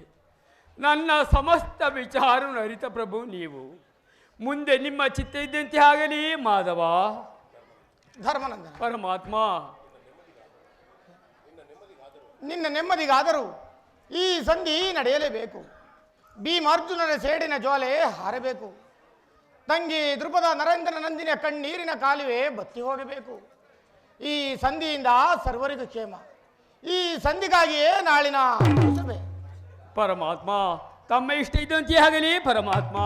[SPEAKER 7] ನನ್ನ ಸಮಸ್ತ ವಿಚಾರವನ್ನು ಅರಿತ ಪ್ರಭು ನೀವು. ಮುಂದೆ ನಿಮ್ಮ ಚಿತ್ತ ಇದ್ದಂತೆ ಆಗಲಿ ಮಾಧವ.
[SPEAKER 8] ಧರ್ಮನಂದನ,
[SPEAKER 7] ಪರಮಾತ್ಮ,
[SPEAKER 8] ನಿನ್ನ ನೆಮ್ಮದಿಗಾದರೂ ಈ ಸಂಧಿ ನಡೆಯಲೇಬೇಕು. ಭೀಮಾರ್ಜುನನ ಸೇಡಿನ ಜ್ವಾಲೆ ಹಾರಬೇಕು. ತಂಗಿ ದೃಪದ ನರೇಂದ್ರನ ನಂದಿನ ಕಣ್ಣೀರಿನ ಕಾಲುವೆ ಬತ್ತಿ ಹೋಗಬೇಕು. ಈ ಸಂಧಿಯಿಂದ ಸರ್ವರಿಗೂ ಕ್ಷೇಮ. ಈ ಸಂಧಿಗಾಗಿಯೇ ನಾಳಿನ ಸಭೆ.
[SPEAKER 7] ಪರಮಾತ್ಮ, ತಮ್ಮ ಇಷ್ಟ ಇದ್ದಂತೆ ಆಗಲಿ ಪರಮಾತ್ಮ.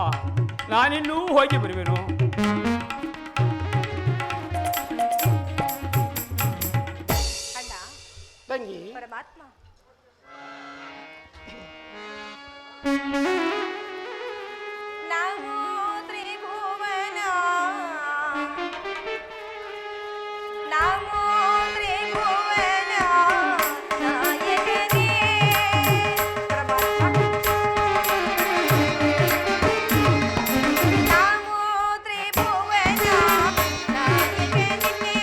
[SPEAKER 7] ನಾನಿನ್ನೂ ಹೋಗಿ ಬರುವೆನು.
[SPEAKER 9] ಅಣ್ಣ,
[SPEAKER 8] ತಂಗಿ,
[SPEAKER 9] ಪರಮಾತ್ಮ, ನಾವು ತ್ರಿಭುವನ ನಾವು ತ್ರಿಭುವನ ನಾಯಕನೇ. ಪರಮಾತ್ಮ, ನಾವು ತ್ರಿಭುವನ ನಾಯಕನೇ.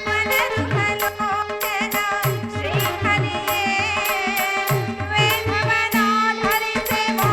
[SPEAKER 9] ಮನರುಹಲೋಚನ ಶ್ರೀಹರಿಯೇ ವೈಭವನ ಧರಿಸೆವೋ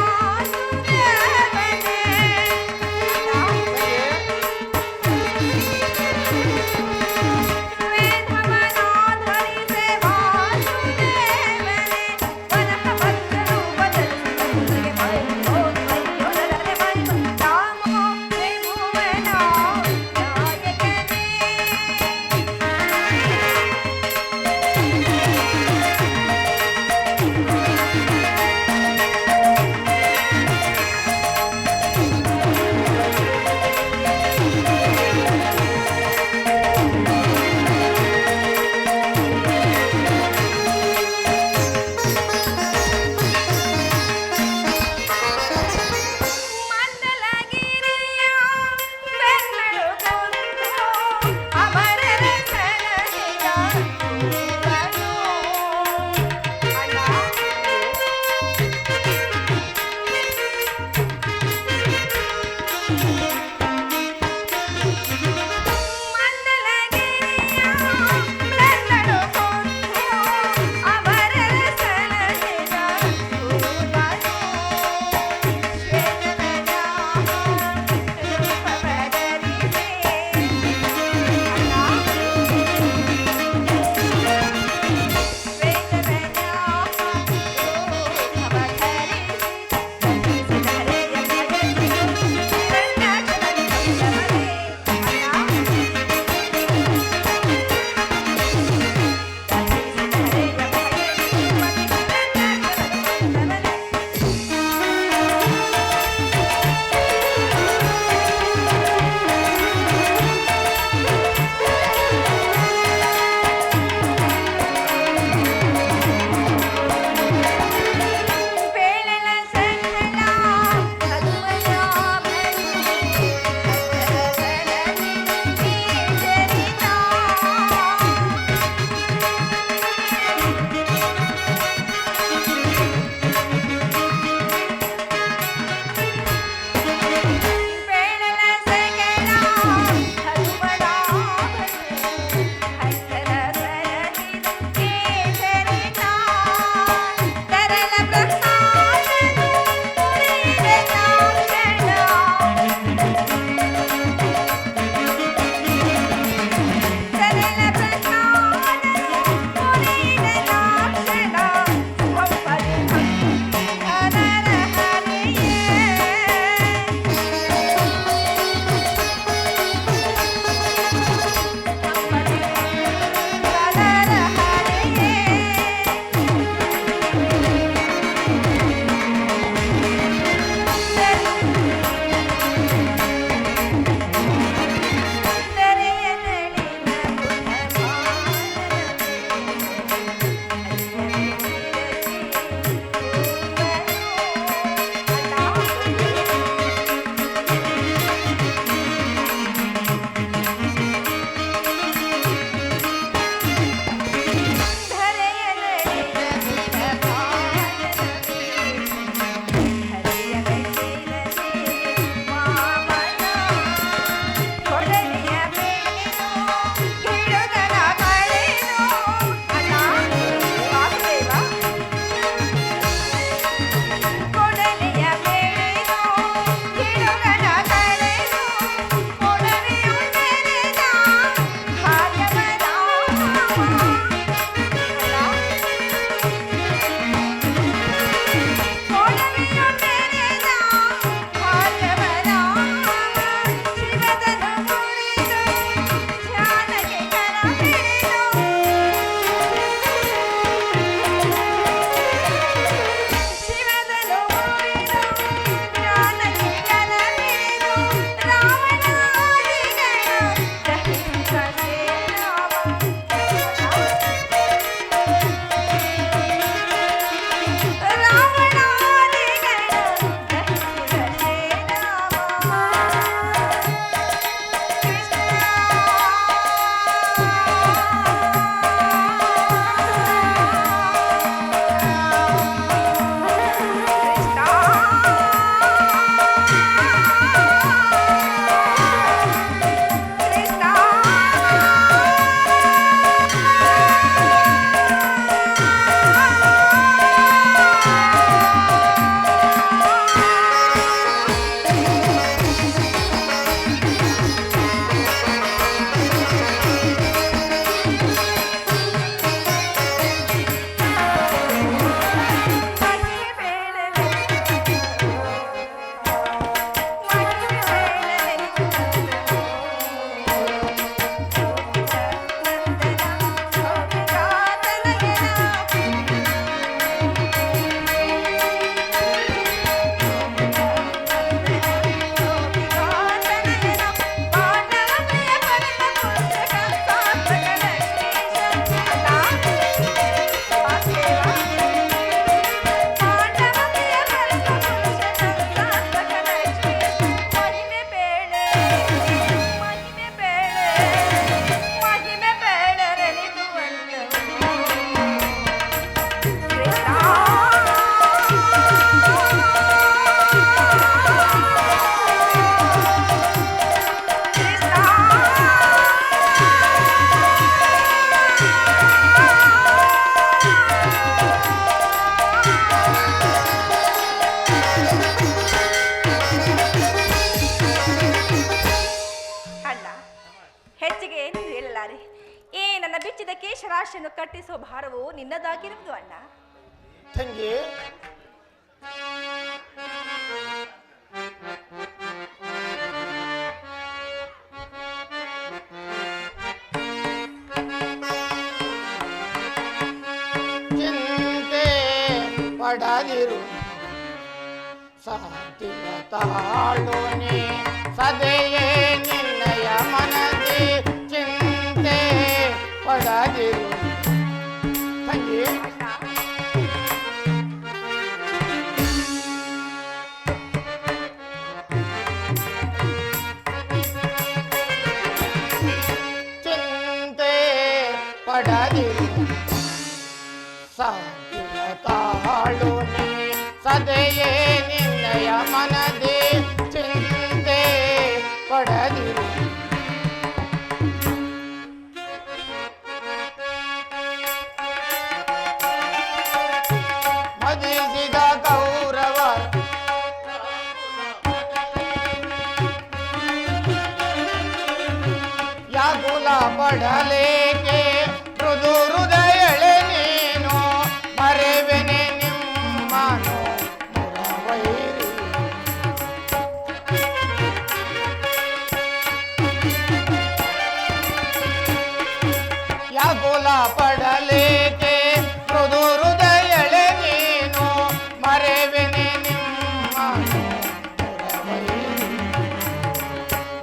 [SPEAKER 9] ಕಟ್ಟಿಸುವ ಭಾರವು ನಿನ್ನದಾಗಿರುವುದು ಅಣ್ಣ.
[SPEAKER 8] ತಂಗಿ, ಚಿಂತೆ ಪಡದಿರು, ಶಾಂತಿಯ ತಾಳೋನೆ ಸದೆಯೇ ನಿನ್ನಯ ಮನದಿ, ಚಿಂತೆ ಪಡದಿರು. ತಂಗಿ, ಚಿಂತೆ ಪಡದಿರು, ಶಾಂತಿಯ ತಾಳೋನೆ ಸದೆಯೇ ನಿನ್ನಯ ಮನದಿ, ಚಿಂತೆ ಪಡದಿರು. ಮದಿಸಿದ ಕೌರವ ಯಾಗುಲ ಪಡಲೇಕೆ, ಮೃದು ಹೃದಯಳೆ ನೀನು ಮರೆವೆನೆ ನಿಮ್ಮನು ಮುರವೈರಿ. ಯಾಗುಲ ಪಡಲೇಕೆ, ಮೃದು ಹೃದಯಳೆ ನೀನು ಮರೆವೆನೆ ನಿಮ್ಮನು ಮುರವೈರಿ.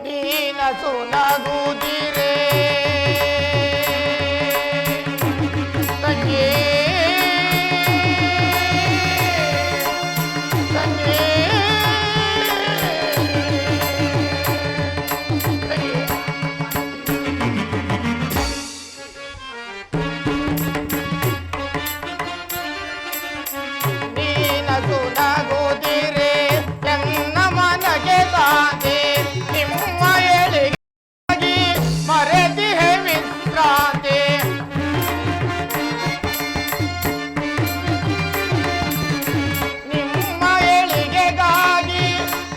[SPEAKER 8] ನೀನಸು ನಗುದಿರೆ ತಂಗಿ, ತಂಗಿ, ತಂಗಿ. ನೀನಸು ನಗುದಿರೆ ಎನ್ನ ಮನಗೆ ತಾಂದೆ, ನಿಮ್ಮ ಎಳೆಗಾಗಿ ಮರೆತಿಹೆ ವಿಶ್ರಾಂತಿ. ನಿಮ್ಮ ಏಳಿಗೆಗಾಗಿ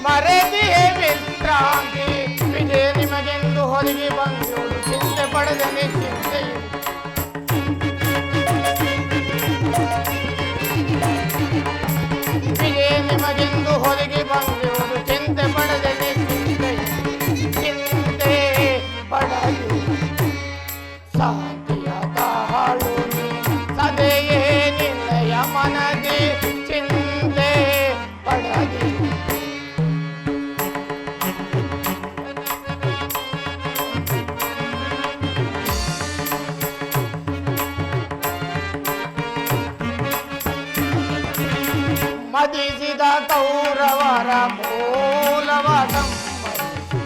[SPEAKER 8] ಮರೆತಿಹೆ ವಿಶ್ರಾಂತಿ. ವಿಜಯ ನಿಮಗೆಂದು ಹೊರಗೆ ಬಂದೋಡು, ಚಿಂತೆ ಪಡೆದನೆ ಚಿಂತೆಯು. ವಿಜಯ ನಿಮಗೆಂದು ಹೊರಗೆ ಬಂದೋಡು, ಚಿಂತೆ ಪಡೆದನೆ ಚಿಂತೆಯು. ಚಿಂತೆ ಪಡೆದು ಶಾಂತಿಯ ತಾಳೋನೆ ಸದೆಯೇ ನಿನ್ನಯ ಮನದಿ, ಚಿಂತೆ ಪಡದಿ. ಮದಿಸಿದ ಕೌರವರ ಮೂಲವ ಸಂಹರಿಸಿ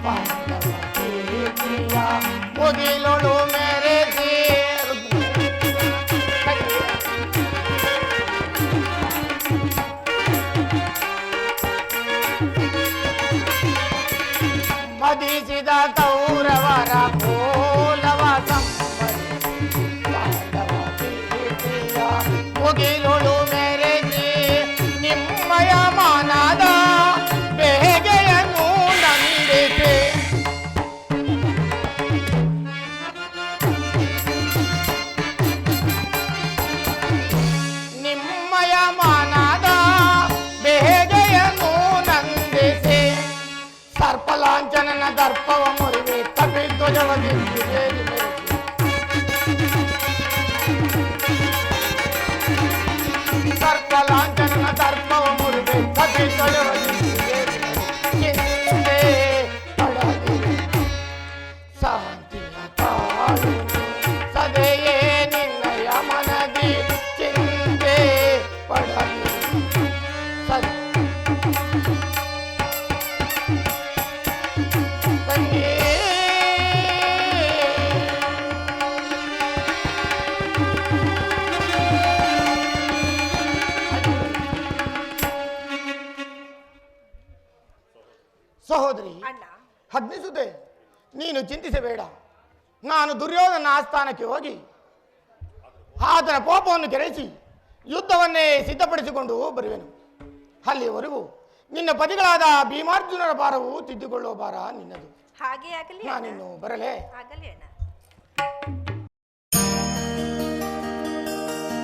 [SPEAKER 8] ಪಾಂಡವ ಕೀರ್ತಿಯ ಮುಗಿಲೊಳು ಮೆರೆಸಿ. ಮದಿಸಿದ ಕೌರವರ ಮೂಲವ ಸಂಹರಿಸಿ ಪಾಂಡವ ಕೀರ್ತಿಯ ಮುಗಿಲೊಳು ಮೆರೆಸಿ. ನಿಮ್ಮಯ ಮಾನದ ಬೇಗೆಯನ್ನು ನಂದಿಸಿ. ನಿಮ್ಮಯ ಮಾನದ ಬೇಗೆಯನ್ನು ನಂದಿಸಿ. ಸರ್ಪಲಾಂಛನನ ದರ್ಪವ ಮುರಿವೆ ಕಪಿಧ್ವಜವ ದಿಗ್ವಿಜಯದಿ ಮೆರೆಸಿ. ಸರ್ಪಲಾಂಛನನ ದರ್ಪವ ಮುರಿವೆ ಕಪಿಧ್ವಜವ ದಿಗ್ವಿಜಯದಿ ಮೆರೆಸಿ. ಚಿಂತೆ ಪಡದಿರು, ಶಾಂತಿಯ ತಾಳೋನೆ ಸದೆಯೇ ನಿನ್ನಯ ಮನದಿ, ಚಿಂತೆ ಪಡದಿರು. ತಂಗಿ, ಸಹೋದರಿ
[SPEAKER 9] ಅಣ್ಣ,
[SPEAKER 8] ಅಗ್ನಿಸುತೆ, ನೀನು ಚಿಂತಿಸಬೇಡ. ನಾನು ದುರ್ಯೋಧನ ಆಸ್ಥಾನಕ್ಕೆ ಹೋಗಿ ಆತನ ಕೋಪವನ್ನು ಕೆರಳಿಸಿ ಯುದ್ಧವನ್ನೇ ಸಿದ್ಧಪಡಿಸಿಕೊಂಡು ಬರುವೆನು. ಅಲ್ಲಿವರೆಗೂ ನಿನ್ನ ಪತಿಗಳಾದ ಭೀಮಾರ್ಜುನರ ಭಾರವು ತಿದ್ದುಕೊಳ್ಳುವ ಭಾರ ನಿನ್ನದು.
[SPEAKER 9] ಹಾಗೆ ಆಗಲಿ.
[SPEAKER 8] ನಾನಿನ್ನು ಬರಲೇ?
[SPEAKER 9] ಆಗಲಿ ಅಣ್ಣ.